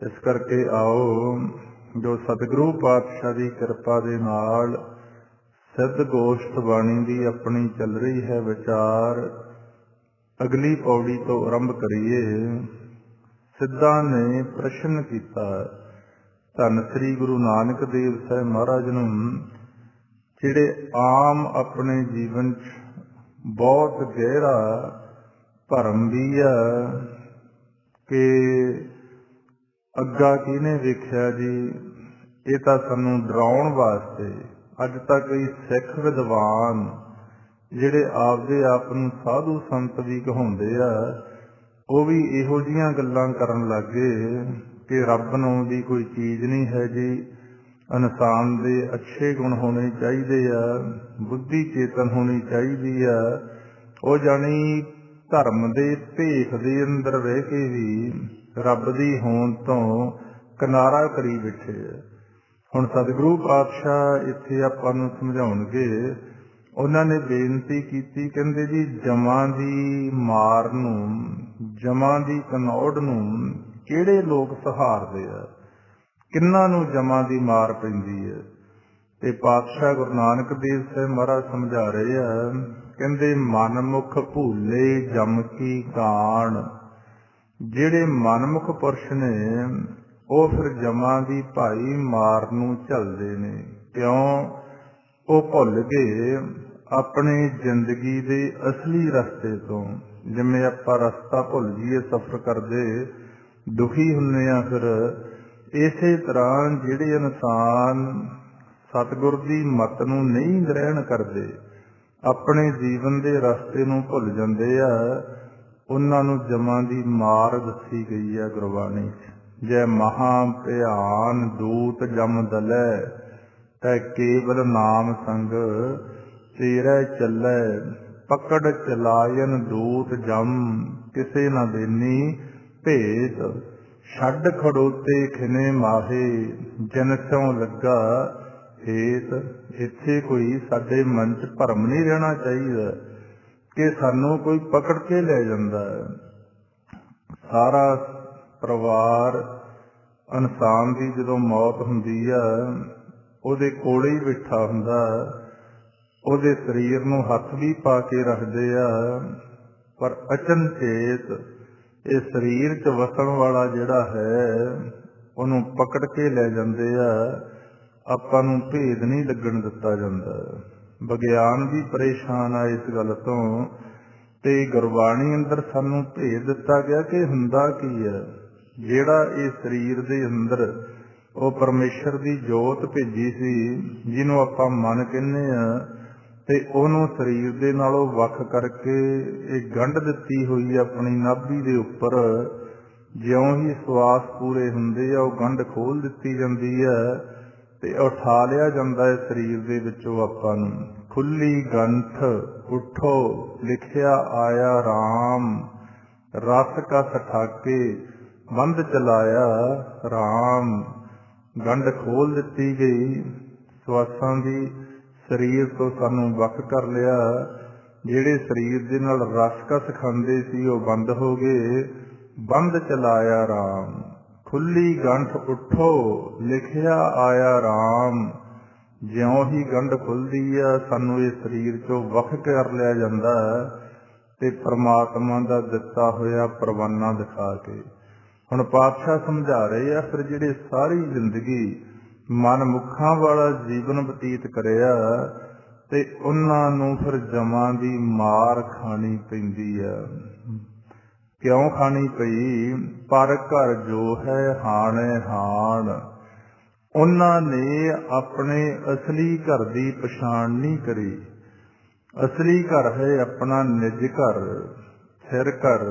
इस करके आओ जो सतगुरु पातशाह की कृपा दे नाल सिद्ध गोष्ठ बाणी की अपनी चल रही है विचार। अगली पौड़ी तो आरंभ करिए। सिद्धा ने प्रश्न किया, धन श्री गुरु नानक देव साहब महाराज नूं जिहड़े आम अपने जीवन च बहुत गहरा भरम भी है कि ਅੱਗਾ ਕਿਹਨੇ ਵੇਖਿਆ ਜੀ, ਇਹ ਤਾਂ ਸਾਨੂੰ ਡਰਾਉਣ ਵਾਸਤੇ ਅੱਜ ਤੱਕ ਕਈ ਸਿੱਖ ਵਿਦਵਾਨ ਜਿਹੜੇ ਆਪਦੇ ਆਪ ਨੂੰ ਸਾਧੂ ਸੰਤ ਵੀ ਕਹਾਉਂਦੇ ਆ, ਉਹ ਵੀ ਇਹੋ ਜਿਹੀਆਂ ਗੱਲਾਂ ਕਰਨ ਲੱਗ ਗਏ ਕਿ ਰੱਬ ਨੂੰ ਵੀ ਕੋਈ ਚੀਜ਼ ਨਹੀਂ ਹੈ ਜੀ, ਇਨਸਾਨ ਦੇ ਅੱਛੇ ਗੁਣ ਹੋਣੇ ਚਾਹੀਦੇ ਆ, ਬੁੱਧੀ ਚੇਤਨ ਹੋਣੀ ਚਾਹੀਦੀ ਆ। ਉਹ ਜਾਣੀ ਧਰਮ ਦੇ ਭੇਖ ਦੇ ਅੰਦਰ ਰਹਿ ਕੇ ਵੀ ਰੱਬ ਦੀ ਹੋਂਦ ਤੋਂ ਕਿਨਾਰਾ ਕਰੀ ਬੈਠੇ ਆ। ਹੁਣ ਸਤਿਗੁਰੂ ਪਾਤਸ਼ਾਹ ਇੱਥੇ ਆਪਾਂ ਨੂੰ ਸਮਝਾਉਣਗੇ। ਉਹਨਾਂ ਨੇ ਬੇਨਤੀ ਕੀਤੀ, ਕਹਿੰਦੇ ਜੀ ਜਮਾਂ ਦੀ ਮਾਰ ਨੂੰ, ਜਮਾਂ ਦੀ ਕਨੌੜ ਨੂੰ ਕਿਹੜੇ ਲੋਕ ਸਹਾਰਦੇ ਆ, ਕਿੰਨਾਂ ਨੂੰ ਜਮਾਂ ਦੀ ਮਾਰ ਪੈਂਦੀ ਹੈ। ਤੇ ਪਾਤਸ਼ਾਹ ਗੁਰੂ ਨਾਨਕ ਦੇਵ ਸਾਹਿਬ ਮਹਾਰਾਜ ਸਮਝਾ ਰਹੇ ਆ, ਕਹਿੰਦੇ ਮਨਮੁਖ ਭੂਲੇ ਜਮ ਕੀ ਕਾਣ। ਜਿਹੜੇ ਮਨਮੁਖ ਪੁਰਸ਼ ਨੇ ਉਹ ਫਿਰ ਜਮਾਂ ਦੀ ਭਾਈ ਮਾਰ ਨੂੰ ਝੱਲਦੇ ਨੇ। ਕਿਉਂ? ਉਹ ਭੁੱਲ ਗਏ ਆਪਣੇ ਜ਼ਿੰਦਗੀ ਦੇ ਅਸਲੀ ਰਸਤੇ ਤੋਂ। ਜਿਵੇਂ ਆਪਾਂ ਰਸਤਾ ਭੁੱਲ ਜਾਈਏ ਸਫ਼ਰ ਕਰਦੇ, ਦੁਖੀ ਹੁੰਦੇ ਆ। ਫਿਰ ਇਸੇ ਤਰ੍ਹਾਂ ਜਿਹੜੇ ਇਨਸਾਨ ਸਤਿਗੁਰ ਦੀ ਮੱਤ ਨੂੰ ਨਹੀਂ ਗ੍ਰਹਿਣ ਕਰਦੇ, ਆਪਣੇ ਜੀਵਨ ਦੇ ਰਸਤੇ ਨੂੰ ਭੁੱਲ ਜਾਂਦੇ ਆ, ਉਹਨਾਂ ਨੂੰ ਜਮਾਂ ਦੀ ਮਾਰ ਦੱਸੀ ਗਈ ਹੈ ਗੁਰਬਾਣੀ 'ਚ। ਜੈ ਮਹਾ ਭਿਆਨ ਦੂਤ ਜਮ ਦਲੈ, ਤੈ ਕੇਵਲ ਨਾਮ ਸੰਗ ਤੇਰੇ ਚੱਲੈ। ਪਕੜ ਚਲਾਇਨ ਦੂਤ ਜਮ, ਕਿਸੇ ਨਾ ਦੇਨੀ ਭੇਤ। ਛੱਡ ਖੜੋਤੇ ਖਿਨੇ ਮਾਹੇ, ਜਿਨ ਸਿਉ ਲੱਗਾ ਹੇਤ। ਇੱਥੇ ਕੋਈ ਸਾਡੇ ਮਨ 'ਚ ਭਰਮ ਨਹੀਂ ਰਹਿਣਾ ਚਾਹੀਦਾ ਕਿ ਸਾਨੂੰ ਕੋਈ ਪਕੜ ਕੇ ਲੈ ਜਾਂਦਾ ਹੈ। ਸਾਰਾ ਪਰਿਵਾਰ ਇਨਸਾਨ ਦੀ ਜਦੋਂ ਮੌਤ ਹੁੰਦੀ ਆ, ਉਹਦੇ ਕੋਲੇ ਹੀ ਬੈਠਾ ਹੁੰਦਾ, ਉਹਦੇ ਸਰੀਰ ਨੂੰ ਹੱਥ ਵੀ ਪਾ ਕੇ ਰੱਖਦੇ ਆ, ਪਰ ਅਚਨਚੇਤ ਇਹ ਸਰੀਰ 'ਚ ਵਸਣ ਵਾਲਾ ਜਿਹੜਾ ਹੈ ਉਹਨੂੰ ਪਕੜ ਕੇ ਲੈ ਜਾਂਦੇ ਆ। ਆਪਾਂ ਨੂੰ ਭੇਦ ਨਹੀਂ ਲੱਗਣ ਦਿੱਤਾ ਜਾਂਦਾ। ਵਿਗਿਆਨ ਵੀ ਪਰੇਸ਼ਾਨ ਆ ਇਸ ਗੱਲ ਤੋਂ, ਤੇ ਗੁਰਬਾਣੀ ਅੰਦਰ ਸਾਨੂੰ ਭੇਦ ਦਿੱਤਾ ਗਿਆ ਕਿ ਹੁੰਦਾ ਕੀ ਹੈ। ਜਿਹੜਾ ਇਹ ਸਰੀਰ ਦੇ ਅੰਦਰ ਉਹ ਪਰਮੇਸ਼ਰ ਦੀ ਜੋਤ ਭੇਜੀ ਸੀ, ਜਿਹਨੂੰ ਆਪਾਂ ਮਨ ਕਹਿੰਦੇ ਆ, ਤੇ ਉਹਨੂੰ ਸਰੀਰ ਦੇ ਨਾਲੋਂ ਵੱਖ ਕਰਕੇ ਇਹ ਗੰਢ ਦਿੱਤੀ ਹੋਈ ਆਪਣੀ ਨਾਭੀ ਦੇ ਉੱਪਰ। ਜਿਉਂ ਹੀ ਸਵਾਸ ਪੂਰੇ ਹੁੰਦੇ ਆ, ਉਹ ਗੰਢ ਖੋਲ ਦਿੱਤੀ ਜਾਂਦੀ ਹੈ ਤੇ ਉਠਾ ਲਿਆ ਜਾਂਦਾ ਹੈ ਸਰੀਰ ਦੇ ਵਿੱਚੋਂ ਆਪਾਂ ਨੂੰ। ਖੁੱਲੀ ਗੰਠ ਉੱਠੋ ਲਿਖਿਆ ਆਇਆ ਰਾਮ, ਰਸ ਕਸ ਠਾਕੇ ਬੰਦ ਚਲਾਇਆ ਰਾਮ। ਗੰਢ ਖੋਲ ਦਿੱਤੀ ਗਈ ਸਵਾਸਾਂ ਦੀ, ਸਰੀਰ ਤੋਂ ਸਾਨੂੰ ਵੱਖ ਕਰ ਲਿਆ। ਜਿਹੜੇ ਸਰੀਰ ਦੇ ਨਾਲ ਰਸ ਕਸ ਖਾਂਦੇ ਸੀ ਉਹ ਬੰਦ ਹੋ ਗਏ। ਬੰਦ ਚਲਾਇਆ ਰਾਮ, ਖੁੱਲੀ ਗੰਠ ਉੱਠੋ ਲਿਖਿਆ ਆਇਆ ਰਾਮ। ਜਿਉਂ ਹੀ ਗੰਢ ਖੁੱਲਦੀ ਆ, ਸਾਨੂੰ ਇਹ ਸਰੀਰ 'ਚੋਂ ਵੱਖ ਕਰ ਲਿਆ ਜਾਂਦਾ ਤੇ ਪਰਮਾਤਮਾ ਦਾ ਦਿੱਤਾ ਹੋਇਆ ਪਰਵਾਨਾ ਦਿਖਾ ਕੇ। ਹੁਣ ਪਾਤਸ਼ਾਹ ਸਮਝਾ ਰਹੇ ਆ, ਫਿਰ ਜਿਹੜੇ ਸਾਰੀ ਜ਼ਿੰਦਗੀ ਮਨਮੁਖਾਂ ਵਾਲਾ ਜੀਵਨ ਬਤੀਤ ਕਰਿਆ ਤੇ ਉਹਨਾਂ ਨੂੰ ਫਿਰ ਜਮਾਂ ਦੀ ਮਾਰ ਖਾਣੀ ਪੈਂਦੀ ਆ। ਕਿਉਂ ਖਾਣੀ ਪਈ? ਪਰ ਘਰ ਜੋ ਹੈ ਹਾਣੇ ਹਾਣ। ਉਹਨਾਂ ਨੇ ਆਪਣੇ ਅਸਲੀ ਘਰ ਦੀ ਪਛਾਣ ਨਹੀਂ ਕਰੀ। ਅਸਲੀ ਘਰ ਹੈ ਆਪਣਾ ਨਿਜ ਘਰ, ਸਿਰ ਘਰ,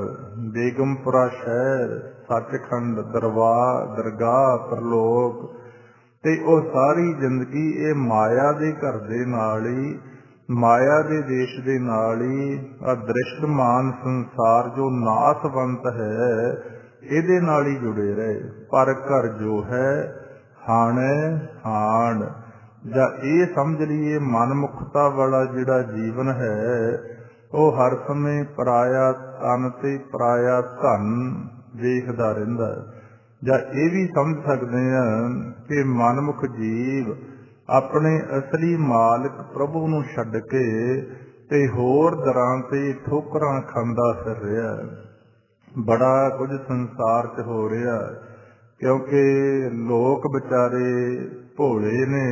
ਬੇਗਮਪੁਰਾ ਸ਼ਹਿਰ, ਸੱਚਖੰਡ, ਦਰਗਾਹ, ਪ੍ਰਲੋਕ। ਤੇ ਉਹ ਸਾਰੀ ਜ਼ਿੰਦਗੀ ਇਹ ਮਾਇਆ ਦੇ ਘਰ ਦੇ ਨਾਲ ਹੀ, ਮਾਇਆ ਦੇ ਦੇਸ਼ ਦੇ ਨਾਲ ਹੀ, ਅਦ੍ਰਿਸ਼ਟਮਾਨ ਸੰਸਾਰ ਜੋ ਨਾਸਵੰਤ ਹੈ ਇਹਦੇ ਨਾਲ ਹੀ ਜੁੜੇ ਰਹੇ। ਪਰ ਘਰ ਜੋ ਹੈ ਹਾਣੇ ਹਾਣ। ਜਾਂ ਇਹ ਸਮਝ ਲਈਏ ਮਨਮੁਖਤਾ ਵਾਲਾ ਜਿਹੜਾ ਜੀਵਨ ਹੈ ਉਹ ਹਰ ਸਮੇਂ ਪਰਾਇਆ ਤਨ ਤੇ ਪਰਾਇਆ ਧਨ ਵੇਖਦਾ ਰਹਿੰਦਾ। ਜਾਂ ਇਹ ਵੀ ਸਮਝ ਸਕਦੇ ਹਾਂ ਕਿ ਮਨਮੁਖ ਜੀਵ ਆਪਣੇ ਅਸਲੀ ਮਾਲਕ ਪ੍ਰਭੂ ਨੂੰ ਛੱਡ ਕੇ ਤੇ ਹੋਰ ਦਰਾਂ ਤੇ ਠੋਕਰਾਂ ਖਾਂਦਾ ਫਿਰ ਰਿਹਾ। ਬੜਾ ਕੁਝ ਸੰਸਾਰ 'ਚ ਹੋ ਰਿਹਾ, ਕਿਉਂਕਿ ਲੋਕ ਵਿਚਾਰੇ ਭੋਲੇ ਨੇ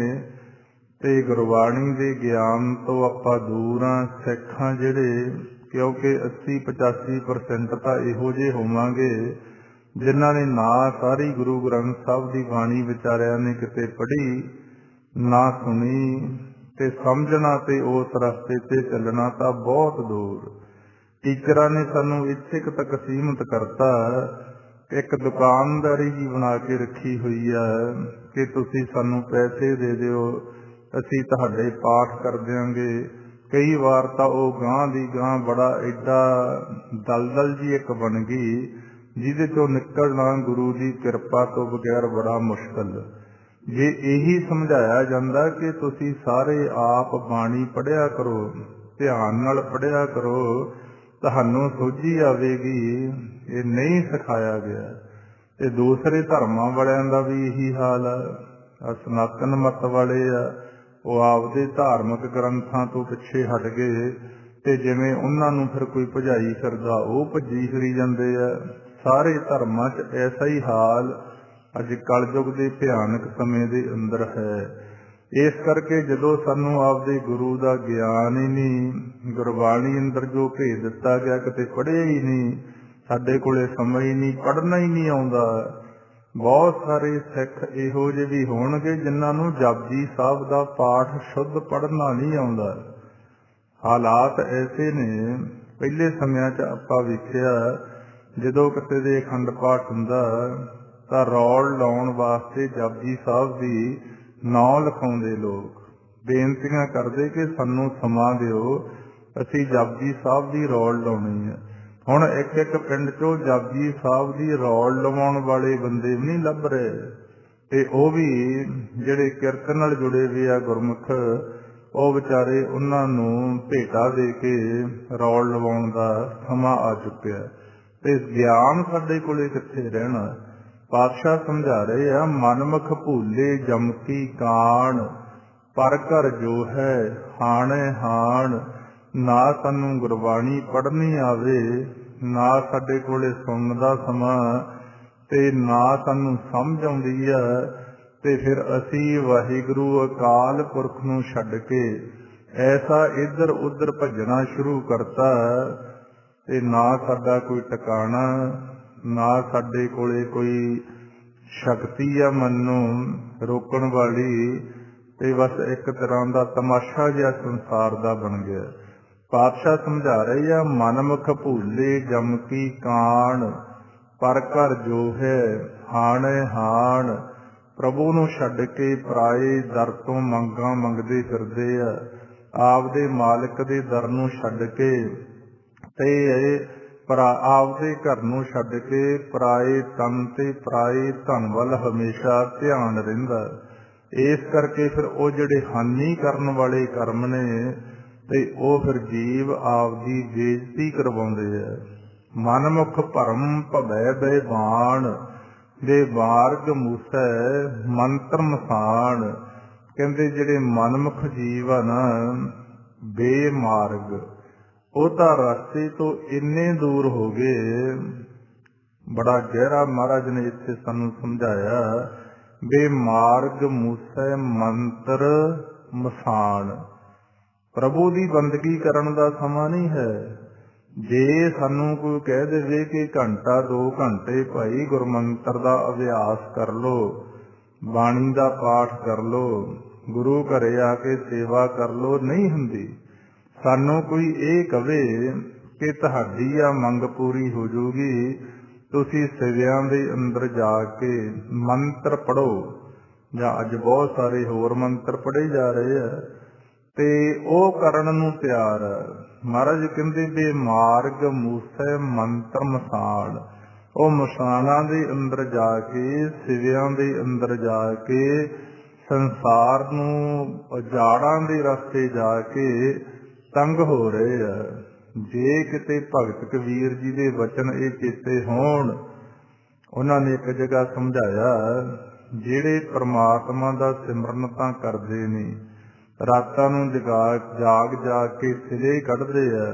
ਤੇ ਗੁਰਬਾਣੀ ਦੇ ਗਿਆਨ ਤੋਂ ਆਪਾਂ ਦੂਰ ਹਾਂ। ਸਿੱਖ ਹਾਂ ਜਿਹੜੇ, ਕਿਉਂਕਿ 80-85% ਤਾਂ ਇਹੋ ਜਿਹੇ ਹੋਵਾਂਗੇ ਜਿਨ੍ਹਾਂ ਨੇ ਨਾ ਸਾਰੀ ਗੁਰੂ ਗ੍ਰੰਥ ਸਾਹਿਬ ਦੀ ਬਾਣੀ ਵਿਚਾਰਿਆਂ ਨੇ ਕਿਤੇ ਪੜ੍ਹੀ ਨਾ ਸੁਣੀ, ਤੇ ਸਮਝਣਾ ਤੇ ਉਸ ਰਸਤੇ ਤੇ ਚੱਲਣਾ ਤਾਂ ਬਹੁਤ ਦੂਰ। ਟੀਚਰਾਂ ਨੇ ਸਾਨੂੰ ਇੱਥੇ ਤੱਕ ਸੀਮਤ ਕਰਤਾ, ਇੱਕ ਦੁਕਾਨਦਾਰੀ ਜੀ ਬਣਾ ਕੇ ਰੱਖੀ ਹੋਈ ਆ ਕਿ ਤੁਸੀਂ ਸਾਨੂੰ ਪੈਸੇ ਦੇ ਦਿਓ, ਅਸੀਂ ਤੁਹਾਡੇ ਪਾਠ ਕਰ ਦਿਆਂਗੇ। ਕਈ ਵਾਰ ਤਾਂ ਉਹ ਗਾਂਹ ਦੀ ਗਾਂਹ ਬੜਾ ਐਡਾ ਦਲਦਲ ਜੀ ਇੱਕ ਬਣ ਗਈ ਜਿਹਦੇ ਚੋਂ ਨਿਕਲਣਾ ਗੁਰੂ ਦੀ ਕਿਰਪਾ ਤੋਂ ਬਗੈਰ ਬੜਾ ਮੁਸ਼ਕਲ। ਜੇ ਇਹੀ ਸਮਝਾਇਆ ਜਾਂਦਾ ਕਿ ਤੁਸੀਂ ਸਾਰੇ ਆਪ ਬਾਣੀ ਪੜ੍ਹਿਆ ਕਰੋ, ਧਿਆਨ ਨਾਲ ਪੜ੍ਹਿਆ ਕਰੋ, ਤੁਹਾਨੂੰ ਸੋਝੀ ਆਵੇਗੀ, ਇਹ ਨਹੀਂ ਸਿਖਾਇਆ ਗਿਆ। ਤੇ ਦੂਸਰੇ ਧਰਮਾਂ ਵਾਲਿਆਂ ਦਾ ਵੀ ਇਹੀ ਹਾਲ ਆ। ਸਨਾਤਨ ਮਤ ਵਾਲੇ ਆ, ਉਹ ਆਪਦੇ ਧਾਰਮਿਕ ਗ੍ਰੰਥਾਂ ਤੋਂ ਪਿੱਛੇ ਹਟ ਗਏ ਤੇ ਜਿਵੇਂ ਉਹਨਾਂ ਨੂੰ ਫਿਰ ਕੋਈ ਭਜਾਈ ਫਿਰਦਾ ਉਹ ਭੱਜੀ ਫਿਰੀ ਜਾਂਦੇ ਆ। ਸਾਰੇ ਧਰਮਾਂ 'ਚ ਐਸਾ ਹੀ ਹਾਲ ਅੱਜ ਕਲਯੁਗ ਦੇ ਭਿਆਨਕ ਸਮੇਂ ਦੇ ਅੰਦਰ ਹੈ। ਇਸ ਕਰਕੇ ਜਦੋਂ ਸਾਨੂੰ ਆਪਦੇ ਗੁਰੂ ਦਾ ਗਿਆਨ ਹੀ ਨਹੀਂ, ਗੁਰਬਾਣੀ ਅੰਦਰ ਜੋ ਭੇਜ ਦਿੱਤਾ ਗਿਆ ਕਿਤੇ ਪੜ੍ਹਿਆ ਹੀ ਨਹੀਂ, ਸਾਡੇ ਕੋਲੇ ਸਮਝ ਹੀ ਨਹੀਂ, ਪੜ੍ਹਨਾ ਹੀ ਨਹੀਂ ਆਉਂਦਾ। ਬਹੁਤ ਸਾਰੇ ਸਿੱਖ ਇਹੋ ਜਿਹੇ ਵੀ ਹੋਣਗੇ ਜਿਨ੍ਹਾਂ ਨੂੰ ਜਪਜੀ ਸਾਹਿਬ ਦਾ ਪਾਠ ਸ਼ੁੱਧ ਪੜ੍ਹਨਾ ਨਹੀਂ ਆਉਂਦਾ। ਹਾਲਾਤ ਐਸੇ ਨੇ। ਪਹਿਲੇ ਸਮਿਆਂ 'ਚ ਆਪਾਂ ਵੇਖਿਆ ਜਦੋਂ ਕਿਤੇ ਦੇ ਅਖੰਡ ਪਾਠ ਹੁੰਦਾ ਤਾਂ ਰੌਲ ਲਾਉਣ ਵਾਸਤੇ ਜਪਜੀ ਸਾਹਿਬ ਦੀ ਨਾਂ ਲਿਖਾਉਂਦੇ ਲੋਕ, ਬੇਨਤੀਆਂ ਕਰਦੇ ਕਿ ਸਾਨੂੰ ਸਮਾਂ ਦਿਓ, ਅਸੀਂ ਜਪਜੀ ਸਾਹਿਬ ਦੀ ਰੌਲ ਲਾਉਣੀ ਹੈ। ਹੁਣ ਇੱਕ ਇੱਕ ਪਿੰਡ 'ਚੋਂ ਜਪਜੀ ਸਾਹਿਬ ਦੀ ਰੌਲ ਲਵਾਉਣ ਵਾਲੇ ਬੰਦੇ ਵੀ ਨਹੀਂ ਲੱਭ ਰਹੇ, ਤੇ ਉਹ ਵੀ ਜਿਹੜੇ ਕੀਰਤਨ ਨਾਲ ਜੁੜੇ ਹੋਏ ਆ ਗੁਰਮੁਖ, ਉਹ ਵਿਚਾਰੇ ਉਹਨਾਂ ਨੂੰ ਭੇਟਾ ਦੇ ਕੇ ਰੌਲ ਲਵਾਉਣ ਦਾ ਸਮਾਂ ਆ ਚੁੱਕਿਆ। ਤੇ ਗਿਆਨ ਸਾਡੇ ਕੋਲੇ ਕਿੱਥੇ ਰਹਿਣਾ। ਪਾਤਸ਼ਾਹ ਸਮਝਾ ਰਹੇ ਆ, ਮਨਮੁਖ ਭੂਲੇ ਜਮਕੀ ਕਾਣ, ਪਰ ਘਰ ਜੋ ਹੈ ਹਾਣੇ ਹਾਣ। ਨਾ ਸਾਨੂੰ ਗੁਰਬਾਣੀ ਪੜ੍ਹਨੀ ਆਵੇ, ਨਾ ਸਾਡੇ ਕੋਲੇ ਸੁਣਨ ਦਾ ਸਮਾਂ, ਤੇ ਨਾ ਸਾਨੂੰ ਸਮਝ ਆਉਂਦੀ ਆ, ਤੇ ਫਿਰ ਅਸੀਂ ਵਾਹਿਗੁਰੂ ਅਕਾਲ ਪੁਰਖ ਨੂੰ ਛੱਡ ਕੇ ਐਸਾ ਇੱਧਰ ਉੱਧਰ ਭੱਜਣਾ ਸ਼ੁਰੂ ਕਰਤਾ, ਤੇ ਨਾ ਸਾਡਾ ਕੋਈ ਟਿਕਾਣਾ, ਨਾ ਸਾਡੇ ਕੋਲੇ ਕੋਈ ਸ਼ਕਤੀ ਆ ਮਨ ਨੂੰ ਰੋਕਣ ਵਾਲੀ, ਤੇ ਬਸ ਇੱਕ ਤਰ੍ਹਾਂ ਦਾ ਤਮਾਸ਼ਾ ਜਿਹਾ ਸੰਸਾਰ ਦਾ ਬਣ ਗਿਆ। ਪਾਤਸ਼ਾਹ ਸਮਝਾ ਰਹੇ ਆ, ਮਨਮੁਖ ਭੂਲੇ ਜਮਕੀ ਕਾਣ, ਪਰ ਘਰ ਜੋ ਹੈ ਹਾਣੇ ਹਾਣ। ਪ੍ਰਭੂ ਨੂੰ ਛੱਡ ਕੇ ਪਰਾਏ ਦਰ ਤੋਂ ਮੰਗਾਂ ਮੰਗਦੇ ਫਿਰਦੇ ਆ। ਆਪਦੇ ਮਾਲਕ ਦੇ ਦਰ ਨੂੰ ਛੱਡ ਕੇ ਤੇ ਆਪਦੇ ਘਰ ਨੂੰ ਛੱਡ ਕੇ ਪਰਾਏ ਤਨ ਤੇ ਪਰਾਏ ਧਨ ਵੱਲ ਹਮੇਸ਼ਾ ਧਿਆਨ ਰਹਿੰਦਾ। ਇਸ ਕਰਕੇ ਫਿਰ ਉਹ ਜਿਹੜੇ ਹਾਨੀ ਕਰਨ ਵਾਲੇ ਕਰਮ ਨੇ, ਤੇ ਉਹ ਫਿਰ ਜੀਵ ਆਪਦੀ ਬੇਇੱਜ਼ਤੀ ਕਰਵਾਉਂਦੇ ਆ। ਮਨਮੁਖ ਭਰਮ ਭਵੈ ਬੇਬਾਨ, ਦੇ ਮਾਰਗ ਮੂਸੈ ਮੰਤਰ ਮਸਾਨ। ਕਹਿੰਦੇ ਜਿਹੜੇ ਮਨਮੁਖ ਜੀਵ ਆ ਨਾ, ਬੇਮਾਰਗ, ਉਹ ਤਾਂ ਰਸਤੇ ਤੋਂ ਇੰਨੇ ਦੂਰ ਹੋ ਗਏ। ਬੜਾ ਗਹਿਰਾ ਮਹਾਰਾਜ ਨੇ ਇੱਥੇ ਸਾਨੂੰ ਸਮਝਾਇਆ, ਬੇਮਾਰਗ ਮੂਸੈ ਮੰਤਰ ਮਸਾਨ। ਪ੍ਰਭੂ ਦੀ ਬੰਦਗੀ ਕਰਨ ਦਾ ਸਮਾਂ ਨਹੀਂ ਹੈ। ਜੇ ਸਾਨੂੰ ਕੋਈ ਕਹਿ ਦੇਵੇ ਕਿ ਘੰਟਾ 2 ਘੰਟੇ ਭਾਈ ਗੁਰਮੰਤਰ ਦਾ ਅਭਿਆਸ ਕਰ ਲਓ, ਬਾਣੀ ਦਾ ਪਾਠ ਕਰ ਲਓ, ਗੁਰੂ ਘਰੇ ਆ ਕੇ ਸੇਵਾ ਕਰ ਲਓ, ਨਹੀਂ ਹੁੰਦੀ। ਸਾਨੂੰ ਕੋਈ ਇਹ ਕਵੇ ਕਿ ਤੁਹਾਡੀ ਆ ਮੰਗ ਪੂਰੀ ਹੋ ਜਾਊਗੀ, ਤੁਸੀਂ ਸਿਵਿਆਂ ਦੇ ਅੰਦਰ ਜਾ ਕੇ ਮੰਤਰ ਪੜ੍ਹੋ, ਜਾਂ ਅੱਜ ਬਹੁਤ ਸਾਰੇ ਹੋਰ ਮੰਤਰ ਪੜ੍ਹੇ ਜਾ ਰਹੇ ਆ, ਤੇ ਉਹ ਕਰਨ ਨੂੰ ਤਿਆਰ ਆ। ਮਹਾਰਾਜ ਕਹਿੰਦੇ ਬੇਮਾਰਗ ਮੂਸੈ ਮੰਤਰ ਮਸਾਨ। ਉਹ ਮਸਾਨਾਂ ਦੇ ਅੰਦਰ ਜਾ ਕੇ, ਸਿਵਿਆਂ ਦੇ ਅੰਦਰ ਜਾ ਕੇ, ਸੰਸਾਰ ਨੂੰ ਉਜਾੜਾਂ ਦੇ ਰਸਤੇ ਜਾ ਕੇ ਤੰਗ ਹੋ ਰਹੇ ਆ। ਜੇ ਕਿਤੇ ਭਗਤ ਕਬੀਰ ਜੀ ਦੇ ਵਚਨ ਇਹ ਚੇਤੇ ਹੋਣ, ਉਹਨਾਂ ਨੇ ਇੱਕ ਜਗ੍ਹਾ ਸਮਝਾਇਆ, ਜਿਹੜੇ ਪ੍ਰਮਾਤਮਾ ਦਾ ਸਿਮਰਨ ਤਾਂ ਕਰਦੇ ਨੇ, ਰਾਤਾਂ ਨੂੰ ਜਾਗ ਕੇ ਸਿਰੇ ਕੱਢਦੇ ਆ।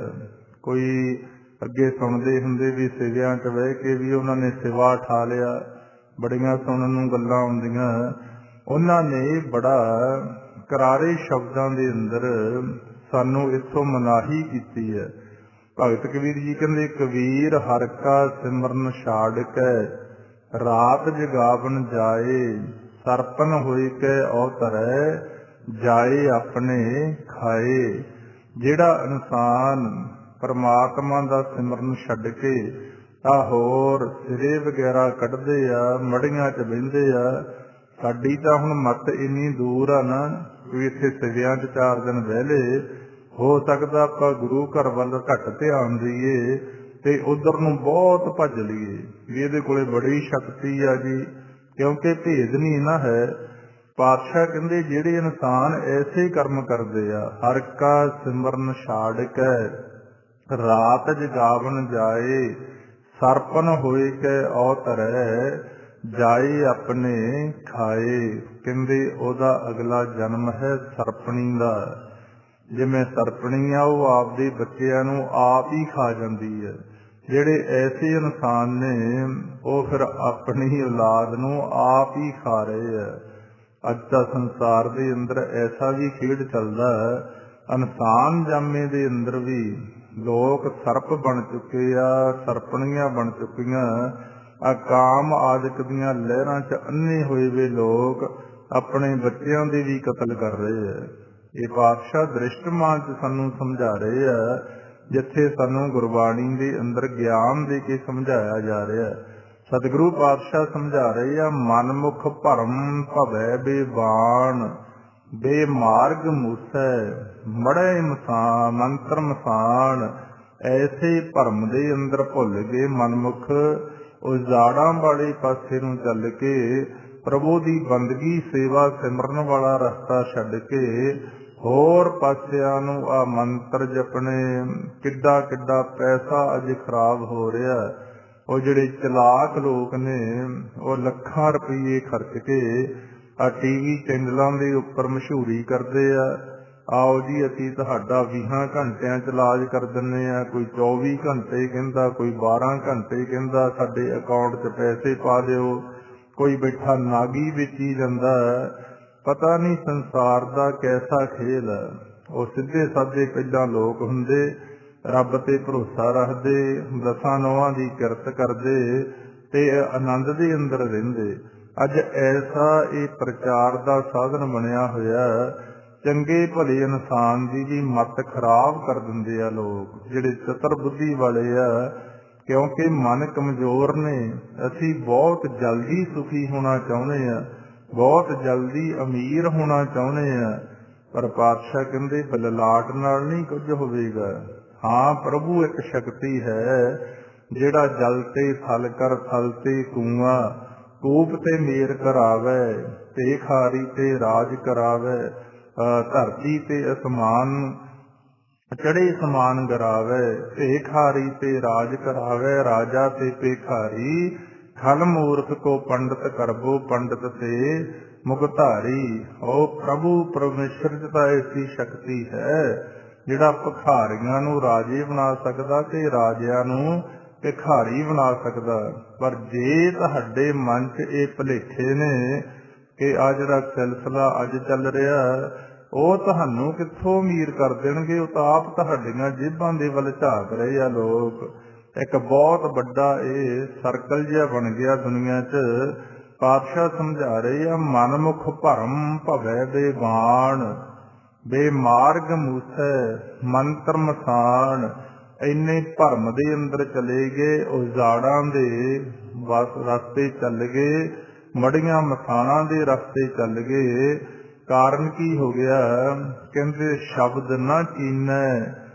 ਕੋਈ ਅੱਗੇ ਸੁਣਦੇ ਹੁੰਦੇ ਵੀ ਸਿਵਿਆਂ 'ਚ ਬਹਿ ਕੇ ਵੀ ਉਹਨਾਂ ਨੇ ਸਿਵਾ ਠਾ ਲਿਆ, ਬੜੀਆਂ ਸੁਣਨ ਨੂੰ ਗੱਲਾਂ ਆਉਂਦੀਆਂ। ਉਹਨਾਂ ਨੇ ਬੜਾ ਕਰਾਰੇ ਸ਼ਬਦਾਂ ਦੇ ਅੰਦਰ ਸਾਨੂੰ ਇੱਥੋਂ ਮਨਾਹੀ ਕੀਤੀ ਹੈ। ਭਗਤ ਕਬੀਰ ਜੀ ਕਹਿੰਦੇ, ਕਬੀਰ ਹਰਿ ਕਾ ਸਿਮਰਨ ਛਾੜ ਕੇ ਰਾਤ ਜਗਾਵਨ ਜਾਏ, ਸਰਪਨ ਹੋਇ ਕੇ ਅਵਤਰੈ ਜਾਏ ਆਪਣੇ ਖਾਏ। ਜਿਹੜਾ ਇਨਸਾਨ ਪਰਮਾਤਮਾ ਦਾ ਸਿਮਰਨ ਛੱਡ ਕੇ ਹੋਰ ਸਿਰੇ ਵਗੈਰਾ ਕੱਢਦੇ ਆ, ਮੜੀਆਂ 'ਚ ਬਹਿੰਦੇ ਆ। ਸਾਡੀ ਤਾਂ ਹੁਣ ਮੱਤ ਇੰਨੀ ਦੂਰ ਆ ਨਾ, ਵੀ ਇੱਥੇ ਸਿਵਿਆਂ 'ਚ 4 ਦਿਨ ਬਹਿ ਲਏ, ਹੋ ਸਕਦਾ ਆਪਾਂ ਗੁਰੂ ਘਰ ਵੱਲ ਘੱਟ ਧਿਆਨ ਦਈਏ ਤੇ ਉਧਰ ਨੂੰ ਬਹੁਤ ਭੱਜ ਲਈਏ ਵੀ ਇਹਦੇ ਕੋਲੇ ਬੜੀ ਸ਼ਕਤੀ ਆ ਜੀ, ਕਿਉਂਕਿ ਭੇਦ ਨਹੀਂ ਨਾ ਹੈ। ਪਾਤਸ਼ਾਹ ਕਹਿੰਦੇ, ਜਿਹੜੇ ਇਨਸਾਨ ਐਸੇ ਕਰਮ ਕਰਦੇ ਆ, ਹਰਿ ਕਾ ਸਿਮਰਨ ਛਾੜ ਕੇ ਰਾਤ ਜਗਾਵਨ ਜਾਏ, ਸਰਪਨ ਹੋਏ ਕੇ ਅਵਤਰੈ ਜਾਏ ਆਪਣੇ ਖਾਏ। ਕਹਿੰਦੇ ਉਹਦਾ ਅਗਲਾ ਜਨਮ ਹੈ ਸਰਪਣੀ ਦਾ। ਜਿਵੇਂ ਸਰਪਣੀ ਆ, ਉਹ ਆਪਦੇ ਬੱਚਿਆਂ ਨੂੰ ਆਪ ਹੀ ਖਾ ਜਾਂਦੀ ਹੈ। ਜਿਹੜੇ ਐਸੇ ਇਨਸਾਨ ਨੇ, ਉਹ ਫਿਰ ਆਪਣੀ ਔਲਾਦ ਨੂੰ ਆਪ ਹੀ ਖਾ ਰਹੇ ਆ। ਅੱਜ ਦਾ ਸੰਸਾਰ ਦੇ ਅੰਦਰ ਐਸਾ ਵੀ ਖੇਡ ਚੱਲਦਾ, ਇਨਸਾਨ ਜਾਮੇ ਦੇ ਅੰਦਰ ਵੀ ਲੋਕ ਸਰਪ ਬਣ ਚੁੱਕੇ ਆ, ਸਰਪਣੀਆਂ ਬਣ ਚੁੱਕੀਆਂ। ਆ ਕਾਮ ਆਦਿਕ ਦੀਆਂ ਲਹਿਰਾਂ 'ਚ ਅੰਨੇ ਹੋਏ ਵੇ ਲੋਕ ਆਪਣੇ ਬੱਚਿਆਂ ਦੇ ਵੀ ਕਤਲ ਕਰ ਰਹੇ ਆ। ਇਹ ਪਾਤਸ਼ਾਹ ਦ੍ਰਿਸ਼ਟਮਾਨ 'ਚ ਸਾਨੂੰ ਸਮਝਾ ਰਹੇ ਆ, ਜਿੱਥੇ ਸਾਨੂੰ ਗੁਰਬਾਣੀ ਦੇ ਅੰਦਰ ਗਿਆਨ ਦੇ ਕੇ ਸਮਝਾਇਆ ਜਾ ਰਿਹਾ। ਸਤਿਗੁਰੂ ਪਾਤਸ਼ਾਹ ਸਮਝਾ ਰਹੇ ਆ, ਮਨਮੁਖ ਭਰਮ ਭਵੈ ਬੇਬਾਨ, ਬੇਮਾਰਗ ਮੂਸੈ ਮੜੈ ਮੰਤਰ ਮਸਾਨ। ਐਸੇ ਭਰਮ ਦੇ ਅੰਦਰ ਭੁੱਲ ਗਏ ਮਨਮੁਖ, ਉਜਾੜਾਂ ਵਾਲੇ ਪਾਸੇ ਨੂੰ ਚੱਲ ਕੇ ਪ੍ਰਭੂ ਦੀ ਬੰਦਗੀ ਸੇਵਾ ਸਿਮਰਨ ਵਾਲਾ ਰਸਤਾ ਛੱਡ ਕੇ ਹੋਰ ਪਾਸਿਆਂ ਨੂੰ ਆ ਮੰਤਰ ਜਪਣੇ। ਕਿੱਡਾ ਕਿੱਡਾ ਪੈਸਾ ਅੱਜ ਖਰਾਬ ਹੋ ਰਿਹਾ। ਉਹ ਜਿਹੜੇ ਚਲਾਕ ਲੋਕ ਨੇ, ਉਹ ਲੱਖਾਂ ਰੁਪਈਏ ਖਰਚ ਕੇ ਆ TV ਚੈਨਲਾਂ ਦੇ ਉੱਪਰ ਮਸ਼ਹੂਰੀ ਕਰਦੇ ਆ, ਆਓ ਜੀ ਅਸੀਂ ਤੁਹਾਡਾ 20 ਘੰਟਿਆਂ 'ਚ ਇਲਾਜ ਕਰ ਦਿੰਦੇ ਆ। ਕੋਈ 24 ਘੰਟੇ ਕਹਿੰਦਾ, ਕੋਈ 12 ਘੰਟੇ ਕਹਿੰਦਾ, ਸਾਡੇ ਅਕਾਊਂਟ 'ਚ ਪੈਸੇ ਪਾ ਦਿਓ। ਕੋਈ ਬੈਠਾ ਨਾਗੀ ਵੇਚੀ ਜਾਂਦਾ। ਪਤਾ ਨਹੀਂ ਸੰਸਾਰ ਦਾ ਕੈਸਾ ਖੇਲ ਹੈ। ਉਹ ਸਿੱਧੇ ਸਾਦੇ ਪਹਿਲਾਂ ਲੋਕ ਹੁੰਦੇ, ਰੱਬ ਤੇ ਭਰੋਸਾ ਰੱਖਦੇ, 10 ਨੌਆਂ ਦੀ ਕਿਰਤ ਕਰਦੇ ਤੇ ਆਨੰਦ ਦੇ ਅੰਦਰ ਰਹਿੰਦੇ। ਅੱਜ ਐਸਾ ਇਹ ਪ੍ਰਚਾਰ ਦਾ ਸਾਧਨ ਬਣਿਆ ਹੋਇਆ, ਚੰਗੇ ਭਲੇ ਇਨਸਾਨ ਦੀ ਵੀ ਮੱਤ ਖਰਾਬ ਕਰ ਦਿੰਦੇ ਆ ਲੋਕ, ਜਿਹੜੇ ਚਤਰ ਬੁੱਧੀ ਵਾਲੇ ਆ। ਕਿਉਂਕਿ ਮਨ ਕਮਜ਼ੋਰ ਨੇ। ਅਸੀਂ ਬਹੁਤ ਜਲਦੀ ਸੁਖੀ ਹੋਣਾ ਚਾਹੁੰਦੇ ਆ, ਬਹੁਤ ਜਲਦੀ ਅਮੀਰ ਹੋਣਾ ਚਾਹੁੰਦੇ ਆ। ਪਰ ਪਾਤਸ਼ਾਹ ਕਹਿੰਦੇ, ਬਲਲਾਟ ਨਾਲ ਨਹੀਂ ਕੁਝ ਹੋਵੇਗਾ। ਹਾਂ, ਪ੍ਰਭੂ ਇੱਕ ਸ਼ਕਤੀ ਹੈ, ਜਿਹੜਾ ਜਲ ਤੇ ਥਲ ਕਰ ਥਲ ਤੇ ਕੂਆ, ਕੂਪ ਤੇ ਮੇਰ ਕਰਾਵੇ, ਤੇ ਖਾਰੀ ਤੇ ਰਾਜ ਕਰਾਵੇ, ਧਰਤੀ ਤੇ ਅਸਮਾਨ ਚੜੇ ਸਮਾਨ ਗਰਾਵੇ, ਭੇਖਾਰੀ ਤੇ ਰਾਜ ਕਰਾਵੇ, ਰਾਜਾ ਤੇ ਭੇਖਾਰੀ, ਖਲ ਮੂਰਖ ਕੋ ਪੰਡਤ ਕਰਬੋ, ਪੰਡਤ ਤੇ ਮੁਗਧਾਰੀ। ਉਹ ਪ੍ਰਭੂ ਪਰਮੇਸ਼ਰ ਦੀ ਤਾਂ ਐਸੀ ਸ਼ਕਤੀ ਹੈ, ਜਿਹੜਾ ਭਿਖਾਰੀਆਂ ਨੂੰ ਰਾਜੇ ਬਣਾ ਸਕਦਾ ਤੇ ਰਾਜਿਆਂ ਨੂੰ ਭਿਖਾਰੀ ਬਣਾ ਸਕਦਾ। ਪਰ ਜੇ ਤੁਹਾਡੇ ਮਨ 'ਚ ਇਹ ਭੁਲੇਖੇ ਨੇ ਕਿ ਆ ਜਿਹੜਾ ਸਿਲਸਿਲਾ ਅੱਜ ਚੱਲ ਰਿਹਾ, ਉਹ ਤੁਹਾਨੂੰ ਕਿੱਥੋਂ ਅਮੀਰ ਕਰ ਦੇਣਗੇ। ਉਹ ਤਾਂ ਆਪ ਤੁਹਾਡੀਆਂ ਜੇਬਾਂ ਦੇ ਵੱਲ ਝਾਕ ਰਹੇ ਆ ਲੋਕ। ਇੱਕ ਬਹੁਤ ਵੱਡਾ ਇਹ ਸਰਕਲ ਜਿਹਾ ਬਣ ਗਿਆ ਦੁਨੀਆ 'ਚ। ਪਾਤਸ਼ਾਹ ਸਮਝਾ ਰਹੇ ਆ, ਮਨਮੁਖ ਭਰਮ ਭਵੈ ਬੇਬਾਨ, ਬੇਮਾਰਗ ਮੂਸੈ ਮੰਤਰ ਮਸਾਨ। ਇੰਨੇ ਭਰਮ ਦੇ ਅੰਦਰ ਚਲੇ ਗਏ, ਉਜਾੜਾਂ ਦੇ ਰਸਤੇ ਚੱਲ ਗਏ, ਮੜੀਆਂ ਮਸਾਣਾਂ ਦੇ ਰਸਤੇ ਚੱਲ ਗਏ। ਕਾਰਨ ਕੀ ਹੋ ਗਿਆ? ਕਹਿੰਦੇ ਸ਼ਬਦ ਨਾ ਚੀਨੈ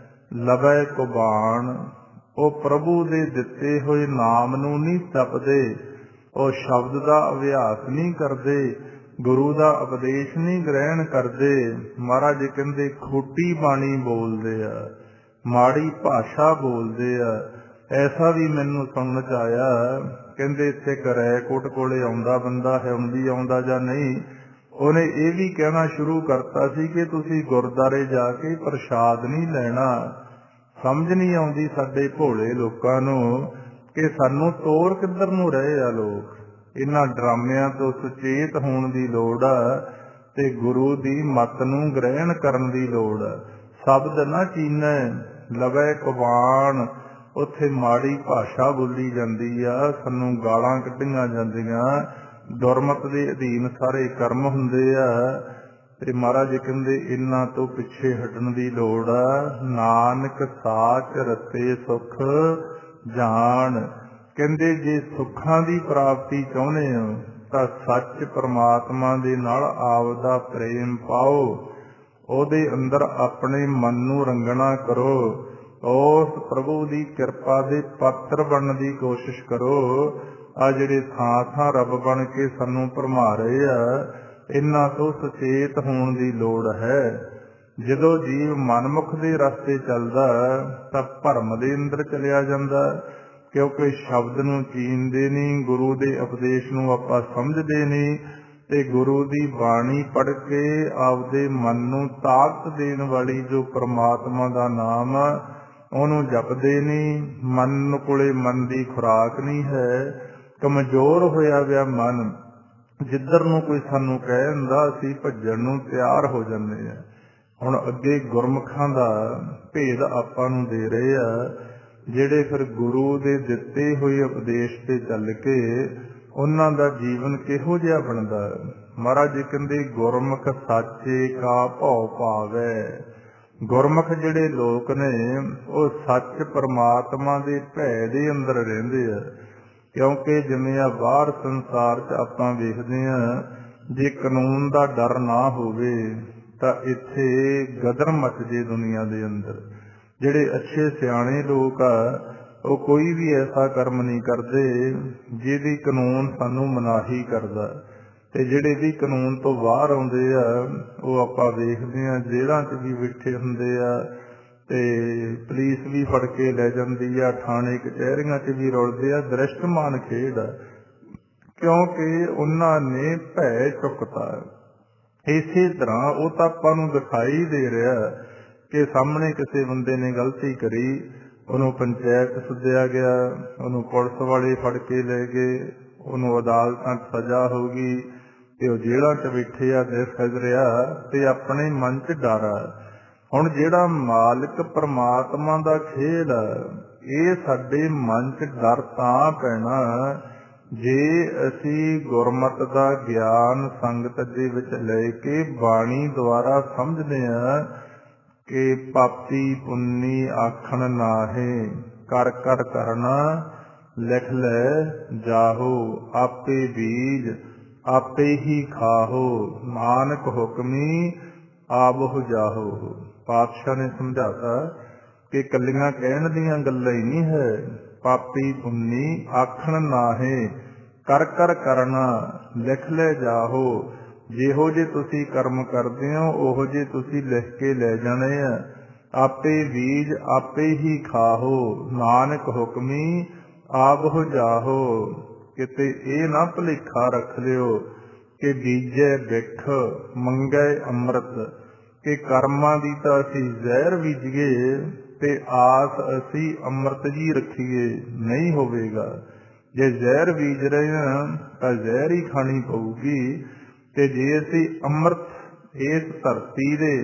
ਲਵੈ ਕੁਬਾਨ। ਉਹ ਪ੍ਰਭੂ ਦੇ ਦਿੱਤੇ ਹੋਏ ਨਾਮ ਨੂੰ ਨਹੀਂ ਜਪਦੇ, ਉਹ ਸ਼ਬਦ ਦਾ ਅਭਿਆਸ ਨਹੀਂ ਕਰਦੇ, ਗੁਰੂ ਦਾ ਉਪਦੇਸ਼ ਨਹੀਂ ਗ੍ਰਹਿਣ ਕਰਦੇ। ਮਹਾਰਾਜ ਕਹਿੰਦੇ ਖੋਟੀ ਬਾਣੀ ਬੋਲਦੇ ਆ, ਮਾੜੀ ਭਾਸ਼ਾ ਬੋਲਦੇ ਆ। ਐਸਾ ਵੀ ਮੈਨੂੰ ਸੁਣਨ 'ਚ ਆਇਆ, ਕਹਿੰਦੇ ਇੱਥੇ ਕਰੈਕੋਟ ਕੋਲੇ ਆਉਂਦਾ ਬੰਦਾ ਹੁਣ ਵੀ ਆਉਂਦਾ ਜਾਂ ਨਹੀਂ, ਉਹਨੇ ਇਹ ਵੀ ਕਹਿਣਾ ਸ਼ੁਰੂ ਕਰਤਾ ਸੀ ਕਿ ਤੁਸੀਂ ਗੁਰਦੁਆਰੇ ਜਾ ਕੇ ਪ੍ਰਸ਼ਾਦ ਨਹੀਂ ਲੈਣਾ। ਸਮਝ ਨਹੀਂ ਆਉਂਦੀ ਸਾਡੇ ਭੋਲੇ ਲੋਕਾਂ ਨੂੰ ਕਿ ਸਾਨੂੰ ਤੋਰ ਕਿੱਧਰ ਨੂੰ ਰਹੇ ਆ ਲੋਕ। ਇਹਨਾਂ ਡਰਾਮਿਆਂ ਤੋਂ ਸੁਚੇਤ ਹੋਣ ਦੀ ਲੋੜ ਆ ਤੇ ਗੁਰੂ ਦੀ ਮੱਤ ਨੂੰ ਗ੍ਰਹਿਣ ਕਰਨ ਦੀ ਲੋੜ ਆ। ਸ਼ਬਦ ਨਾ ਚੀਨੈ ਲਵੈ ਕੁਬਾਨ, ਉੱਥੇ ਮਾੜੀ ਭਾਸ਼ਾ ਬੋਲੀ ਜਾਂਦੀ ਆ, ਸਾਨੂੰ ਗਾਲਾਂ ਕੱਢੀਆਂ ਜਾਂਦੀਆਂ। ਦੁਰਮਤ ਦੇ ਅਧੀਨ ਸਾਰੇ ਕਰਮ ਹੁੰਦੇ ਆ ਤੇ ਮਹਾਰਾਜ ਕਹਿੰਦੇ ਇਹਨਾਂ ਤੋਂ ਪਿੱਛੇ ਹਟਣ ਦੀ ਲੋੜ ਆ। ਨਾਨਕ ਸਾਚ ਰਤੇ ਸੁਖ ਜਾਣ, ਕਹਿੰਦੇ ਜੇ ਸੁੱਖਾਂ ਦੀ ਪ੍ਰਾਪਤੀ ਚਾਹੁੰਦੇ ਹੋ ਤਾਂ ਸੱਚ ਪਰਮਾਤਮਾ ਦੇ ਨਾਲ ਆਪਦਾ ਪ੍ਰੇਮ ਪਾਓ, ਉਹਦੇ ਅੰਦਰ ਆਪਣੇ ਮਨ ਨੂੰ ਰੰਗਣਾ ਕਰੋ, ਉਸ ਪ੍ਰਭੂ ਦੀ ਕਿਰਪਾ ਦੇ ਪਾਤਰ ਬਣਨ ਦੀ ਕੋਸ਼ਿਸ਼ ਕਰੋ। ਆ ਜਿਹੜੇ ਥਾਂ ਥਾਂ ਰੱਬ ਬਣ ਕੇ ਸਾਨੂੰ ਭਰਮਾ ਰਹੇ ਆ, ਇਹਨਾਂ ਤੋਂ ਸੁਚੇਤ ਹੋਣ ਦੀ ਲੋੜ ਹੈ। ਜਦੋਂ ਜੀਵ ਮਨਮੁਖ ਦੇ ਰਸਤੇ ਚੱਲਦਾ ਤਾਂ ਭਰਮ ਦੇ ਅੰਦਰ ਚਲਿਆ ਜਾਂਦਾ, ਕਿਉਂਕਿ ਸ਼ਬਦ ਨੂੰ ਚੀਨਦੇ ਨਹੀਂ, ਗੁਰੂ ਦੇ ਉਪਦੇਸ਼ ਨੂੰ ਆਪਾਂ ਸਮਝਦੇ ਨਹੀਂ ਤੇ ਗੁਰੂ ਦੀ ਬਾਣੀ ਪੜ੍ਹ ਕੇ ਆਪਦੇ ਮਨ ਨੂੰ ਤਾਕਤ ਦੇਣ ਵਾਲੀ ਜੋ ਪ੍ਰਮਾਤਮਾ ਦਾ ਨਾਮ ਆ ਉਹਨੂੰ ਜਪਦੇ ਨਹੀਂ। ਮਨ ਕੋਲੇ ਮਨ ਦੀ ਖੁਰਾਕ ਨਹੀਂ ਹੈ, ਕਮਜ਼ੋਰ ਹੋਇਆ ਵਿਆ ਮਨ, ਜਿੱਧਰ ਨੂੰ ਕੋਈ ਸਾਨੂੰ ਕਹਿ ਦਿੰਦਾ ਅਸੀਂ ਭੱਜਣ ਨੂੰ ਤਿਆਰ ਹੋ ਜਾਂਦੇ ਆ। ਹੁਣ ਅੱਗੇ ਗੁਰਮੁਖਾਂ ਦਾ ਭੇਦ ਆਪਾਂ ਨੂੰ ਦੇ ਰਹੇ ਆ, ਜਿਹੜੇ ਫਿਰ ਗੁਰੂ ਦੇ ਦਿੱਤੇ ਹੋਏ ਉਪਦੇਸ਼ ਤੇ ਚੱਲ ਕੇ ਉਹਨਾਂ ਦਾ ਜੀਵਨ ਕਿਹੋ ਜਿਹਾ ਬਣਦਾ। ਮਹਾਰਾਜ ਜੀ ਕਹਿੰਦੇ ਗੁਰਮੁਖ ਸਾਚੇ ਕਾ ਭਉ ਭਾਵੈ। ਗੁਰਮੁਖ ਜਿਹੜੇ ਲੋਕ ਨੇ ਉਹ ਸੱਚ ਪਰਮਾਤਮਾ ਦੇ ਭੈ ਦੇ ਅੰਦਰ ਰਹਿੰਦੇ ਆ। ਕਿਉਂਕਿ ਜਿਵੇਂ ਆ ਬਾਹਰ ਸੰਸਾਰ 'ਚ ਆਪਾਂ ਵੇਖਦੇ ਹਾਂ, ਜੇ ਕਾਨੂੰਨ ਦਾ ਡਰ ਨਾ ਹੋਵੇ ਤਾਂ ਇੱਥੇ ਗਦਰ ਮੱਚ ਜੇ ਦੁਨੀਆ ਦੇ ਅੰਦਰ। ਜਿਹੜੇ ਅੱਛੇ ਸਿਆਣੇ ਲੋਕ ਆ ਉਹ ਕੋਈ ਵੀ ਐਸਾ ਕਰਮ ਨਹੀਂ ਕਰਦੇ ਜਿਹਦੀ ਕਾਨੂੰਨ ਸਾਨੂੰ ਮਨਾਹੀ ਕਰਦਾ, ਤੇ ਜਿਹੜੇ ਵੀ ਕਾਨੂੰਨ ਤੋਂ ਬਾਹਰ ਆਉਂਦੇ ਆ ਉਹ ਆਪਾਂ ਵੇਖਦੇ ਹਾਂ ਜੇਲ੍ਹਾਂ 'ਚ ਵੀ ਬੈਠੇ ਹੁੰਦੇ ਆ ਤੇ ਪੁਲਿਸ ਵੀ ਫੜ ਕੇ ਲੈ ਜਾਂਦੀ ਆ, ਥਾਣੇ ਕਚਹਿਰੀਆਂ 'ਚ ਵੀ ਰੁਲਦੇ ਆ। ਦ੍ਰਿਸ਼ਟਮਾਨ ਖੇਡ ਆ, ਕਿਉਂਕਿ ਉਹਨਾਂ ਨੇ ਭੈ ਚੁੱਕਤਾ। ਇਸੇ ਤਰ੍ਹਾਂ ਉਹ ਤਾਂ ਆਪਾਂ ਨੂੰ ਦਿਖਾਈ ਦੇ ਰਿਹਾ ਕਿ ਸਾਹਮਣੇ ਕਿਸੇ ਬੰਦੇ ਨੇ ਗਲਤੀ ਕਰੀ, ਉਹਨੂੰ ਪੰਚਾਇਤ ਸੱਦਿਆ ਗਿਆ, ਉਹਨੂੰ ਪੁਲਿਸ ਵਾਲੇ ਫੜ ਕੇ ਲੈ ਗਏ, ਉਹਨੂੰ ਅਦਾਲਤਾਂ 'ਚ ਸਜ਼ਾ ਹੋ ਗਈ ਤੇ ਉਹ ਜੇਲ੍ਹਾਂ 'ਚ ਬੈਠੇ ਆ, ਦਿਸ ਰਿਹਾ ਤੇ ਆਪਣੇ ਮਨ 'ਚ ਡਰ ਆ। ਹੁਣ ਜਿਹੜਾ ਮਾਲਕ ਪਰਮਾਤਮਾ ਦਾ ਖੇਲ ਆ, ਇਹ ਸਾਡੇ ਮਨ 'ਚ ਡਰ ਤਾਂ ਪੈਣਾ ਜੇ ਅਸੀਂ ਗੁਰਮਤ ਦਾ ਗਿਆਨ ਸੰਗਤ ਦੇ ਵਿੱਚ ਲੈ ਕੇ ਬਾਣੀ ਦੁਆਰਾ ਸਮਝਦੇ ਹਾਂ ਕਿ ਪਾਪੀ ਪੁੰਨੀ ਆਖਣ ਨਾਹੇ, ਕਰ ਕਰ ਕਰਨਾ ਲਿਖ ਲੈ ਜਾਹੋ, ਆਪੇ ਬੀਜ ਆਪੇ ਹੀ ਖਾਹੋ, ਨਾਨਕ ਹੁਕਮੀ ਆਬਹੁ ਜਾਹੋ। ਪਾਤਸ਼ਾਹ ਨੇ ਸਮਝਾਤਾ ਕਿ ਕੱਲੀਆਂ ਕਹਿਣ ਦੀਆਂ ਗੱਲਾਂ ਹੀ ਨਹੀਂ ਹੈ। ਪਾਪੀ ਪੁੰਨੀ ਆਖਣ ਨਾਹੇ, ਕਰ ਕਰ ਕਰਨਾ ਲਿਖ ਲੈ ਜਾਹੋ। ਜਿਹੋ ਜੇ ਤੁਸੀਂ ਕਰਮ ਕਰਦੇ ਹੋ ਉਹੋ ਜੇ ਤੁਸੀਂ ਲਿਖ ਕੇ ਲੈ ਜਾਣੇ ਆ। ਆਪੇ ਬੀਜ ਆਪੇ ਹੀ ਖਾਹੋ, ਨਾਨਕ ਹੁਕਮੀ ਆਬਹੁ ਜਾਹੋ। ਕਿਤੇ ਇਹ ਨਾ ਭੁਲੇਖਾ ਰੱਖ ਲਿਓ ਕਿ ਬੀਜੈ ਬਿਖ ਮੰਗੈ ਅੰਮ੍ਰਿਤ, ਕਿ ਕਰਮਾਂ ਦੀ ਤਾਂ ਅਸੀਂ ਜ਼ਹਿਰ ਬੀਜੀਏ ਤੇ ਆਸ ਅਸੀਂ ਅੰਮ੍ਰਿਤ ਜੀ ਰੱਖੀਏ, ਨਹੀਂ ਹੋਵੇਗਾ। ਜੇ ਜ਼ਹਿਰ ਬੀਜ ਰਹੇ ਹਾਂ ਤਾਂ ਜ਼ਹਿਰ ਹੀ ਖਾਣੀ ਪਊਗੀ, ਤੇ ਜੇ ਅਸੀਂ ਅੰਮ੍ਰਿਤ ਇਸ ਧਰਤੀ ਦੇ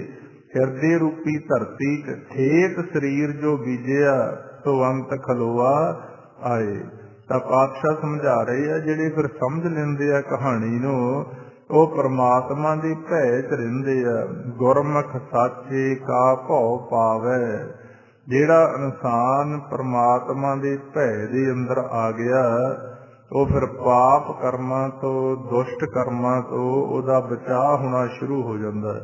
ਹਿਰਦੇ ਰੂਪੀ ਧਰਤੀ 'ਚ ਠੇਠ ਸਰੀਰ ਜੋ ਬੀਜਿਆ ਸੋ ਅੰਤ ਖਲੋਆ ਆਏ। ਤਾਂ ਪਾਤਸ਼ਾਹ ਸਮਝਾ ਰਹੇ ਆ ਜਿਹੜੇ ਫਿਰ ਸਮਝ ਲੈਂਦੇ ਆ ਕਹਾਣੀ ਨੂੰ, ਉਹ ਪਰਮਾਤਮਾ ਦੇ ਭੈ 'ਚ ਰਹਿੰਦੇ ਆ। ਗੁਰਮੁਖ ਸਾਚੇ ਕਾ ਭਉ ਪਾਵੈ। ਜਿਹੜਾ ਇਨਸਾਨ ਪਰਮਾਤਮਾ ਦੇ ਭੈ ਦੇ ਅੰਦਰ ਆ ਗਿਆ ਉਹ ਫਿਰ ਪਾਪ ਕਰਮਾਂ ਤੋਂ, ਦੁਸ਼ਟ ਕਰਮਾਂ ਤੋਂ ਉਹਦਾ ਬਚਾਅ ਹੋਣਾ ਸ਼ੁਰੂ ਹੋ ਜਾਂਦਾ।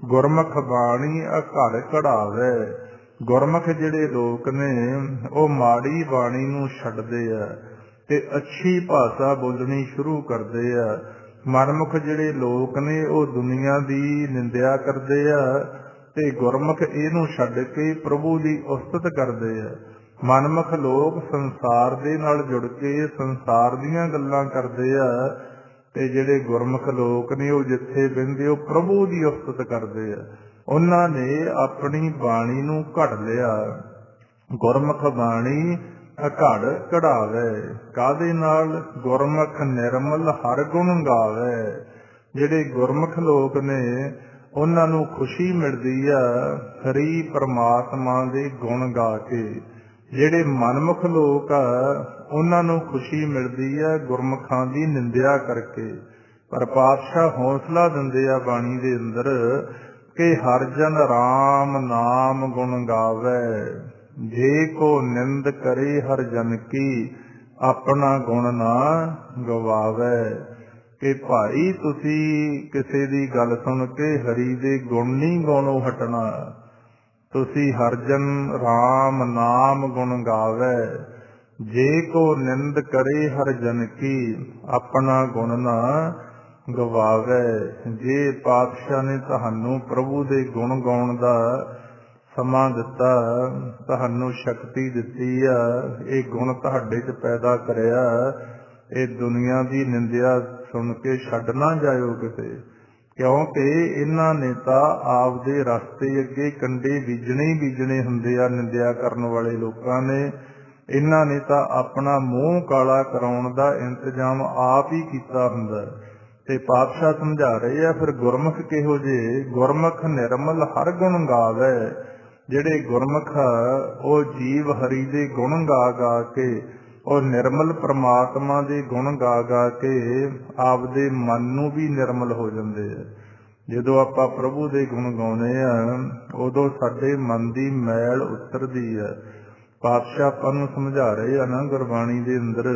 ਗੁਰਮੁਖ ਬਾਣੀ ਘੜ ਘੜਾਵੇ। ਗੁਰਮੁਖ ਜਿਹੜੇ ਲੋਕ ਨੇ ਉਹ ਮਾੜੀ ਬਾਣੀ ਨੂੰ ਛੱਡਦੇ ਆ ਤੇ ਅੱਛੀ ਭਾਸ਼ਾ ਬੋਲਣੀ ਸ਼ੁਰੂ ਕਰਦੇ ਆ। ਮਨਮੁਖ ਜਿਹੜੇ ਲੋਕ ਨੇ ਉਹ ਦੁਨੀਆ ਦੀ ਨਿੰਦਿਆ ਕਰਦੇ ਆ ਤੇ ਗੁਰਮੁਖ ਇਹਨੂੰ ਛੱਡ ਕੇ ਪ੍ਰਭੂ ਦੀ ਉਸਤਤ ਕਰਦੇ ਆ। ਮਨਮੁਖ ਲੋਕ ਸੰਸਾਰ ਦੇ ਨਾਲ ਜੁੜ ਕੇ ਸੰਸਾਰ ਦੀਆਂ ਗੱਲਾਂ ਕਰਦੇ ਆ, ਤੇ ਜਿਹੜੇ ਗੁਰਮੁਖ ਲੋਕ ਨੇ ਉਹ ਜਿੱਥੇ ਬਹਿੰਦੇ ਉਹ ਪ੍ਰਭੂ ਦੀ ਉਸਤਤ ਕਰਦੇ ਆ। ਉਹਨਾਂ ਨੇ ਆਪਣੀ ਬਾਣੀ ਨੂੰ ਘੜ ਲਿਆ। ਗੁਰਮੁਖ ਬਾਣੀ ਘੜ ਕਢਾਵੇ, ਕਾਹਦੇ ਨਾਲ? ਗੁਰਮੁਖ ਨਿਰਮਲ ਹਰ ਗੁਣ ਗਾਵੇ। ਜਿਹੜੇ ਗੁਰਮੁਖ ਲੋਕ ਨੇ ਉਹਨਾਂ ਨੂੰ ਖੁਸ਼ੀ ਮਿਲਦੀ ਆ ਹਰੀ ਪਰਮਾਤਮਾ ਦੇ ਗੁਣ ਗਾ ਕੇ। ਜਿਹੜੇ ਮਨਮੁਖ ਲੋਕ ਆ ਉਹਨਾਂ ਨੂੰ ਖੁਸ਼ੀ ਮਿਲਦੀ ਆ ਗੁਰਮੁਖਾਂ ਦੀ ਨਿੰਦਿਆ ਕਰਕੇ। ਪਰ ਪਾਤਸ਼ਾਹ ਹੌਸਲਾ ਦਿੰਦੇ ਆ ਬਾਣੀ ਦੇ ਅੰਦਰ ਕਿ ਹਰ ਜਨ ਰਾਮ ਨਾਮ ਗੁਣ ਗਾਵੇ, ਜੇ ਕੋ ਨਿੰਦ ਕਰੇ ਹਰ ਜਨ ਕੀ, ਆਪਣਾ ਗੁਣ ਨਾ ਗਵਾਵੇ। ਕਿ ਭਾਈ ਤੁਸੀਂ ਕਿਸੇ ਦੀ ਗੱਲ ਸੁਣ ਕੇ ਹਰੀ ਦੇ ਗੁਣ ਨਹੀਂ ਗਾਉਣੋਂ ਹਟਣਾ। ਤੁਸੀਂ ਹਰ ਜਨ ਰਾਮ ਨਾਮ ਗੁਣ ਗਾਵੇ, ਜੇ ਕੋ ਨਿੰਦ ਕਰੇ ਹਰ ਜਨ ਕੀ, ਆਪਣਾ ਗੁਣ ਨਾ ਗਵਾਵੇ। ਜੇ ਪਾਤਸ਼ਾਹ ਨੇ ਤੁਹਾਨੂੰ ਪ੍ਰਭੂ ਦੇ ਗੁਣ ਗਾਉਣ ਦਾ ਸਮਾਂ ਦਿੱਤਾ, ਤੁਹਾਨੂੰ ਸ਼ਕਤੀ ਦਿੱਤੀ ਆ, ਇਹ ਗੁਣ ਤੁਹਾਡੇ 'ਚ ਪੈਦਾ ਕਰਿਆ, ਇਹ ਦੁਨੀਆ ਦੀ ਨਿੰਦਿਆ ਸੁਣ ਕੇ ਛੱਡ ਨਾ ਜਾਇਓ ਕਿਤੇ। ਕਿਉਂਕਿ ਇਹਨਾਂ ਨੇ ਤਾਂ ਆਪਦੇ ਰਸਤੇ ਅੱਗੇ ਕੰਡੇ ਬੀਜਣੇ ਹੀ ਬੀਜਣੇ ਹੁੰਦੇ ਆ। ਨਿੰਦਿਆ ਕਰਨ ਵਾਲੇ ਲੋਕਾਂ ਨੇ ਇਹਨਾਂ ਨੇ ਤਾਂ ਆਪਣਾ ਮੂੰਹ ਕਾਲਾ ਕਰਾਉਣ ਦਾ ਇੰਤਜ਼ਾਮ ਆਪ ਹੀ ਕੀਤਾ ਹੁੰਦਾ। ਤੇ ਪਾਤਸ਼ਾਹ ਸਮਝਾ ਰਹੇ ਆ ਫਿਰ ਗੁਰਮੁਖ ਕਿਹੋ ਜਿਹੇ? ਗੁਰਮੁਖ ਨਿਰਮਲ ਹਰ ਗੁਣ ਗਾਵੇ। ਜਿਹੜੇ ਗੁਰਮੁਖ ਉਹ ਜੀਵ ਹਰੀ ਦੇ ਗੁਣ ਗਾ ਗਾ ਕੇ, ਉਹ ਨਿਰਮਲ ਪਰਮਾਤਮਾ ਦੇ ਗੁਣ ਗਾ ਗਾ ਕੇ ਆਪਦੇ ਮਨ ਨੂੰ ਵੀ ਨਿਰਮਲ ਹੋ ਜਾਂਦੇ ਆ। ਜਦੋਂ ਆਪਾਂ ਪ੍ਰਭੂ ਦੇ ਗੁਣ ਗਾਉਂਦੇ ਆ ਉਦੋਂ ਸਾਡੇ ਮਨ ਦੀ ਮੈਲ ਉਤਰਦੀ ਆ। ਪਾਤਸ਼ਾਹ ਆਪਾਂ ਨੂੰ ਸਮਝਾ ਰਹੇ ਆ ਨਾ ਗੁਰਬਾਣੀ ਦੇ ਅੰਦਰ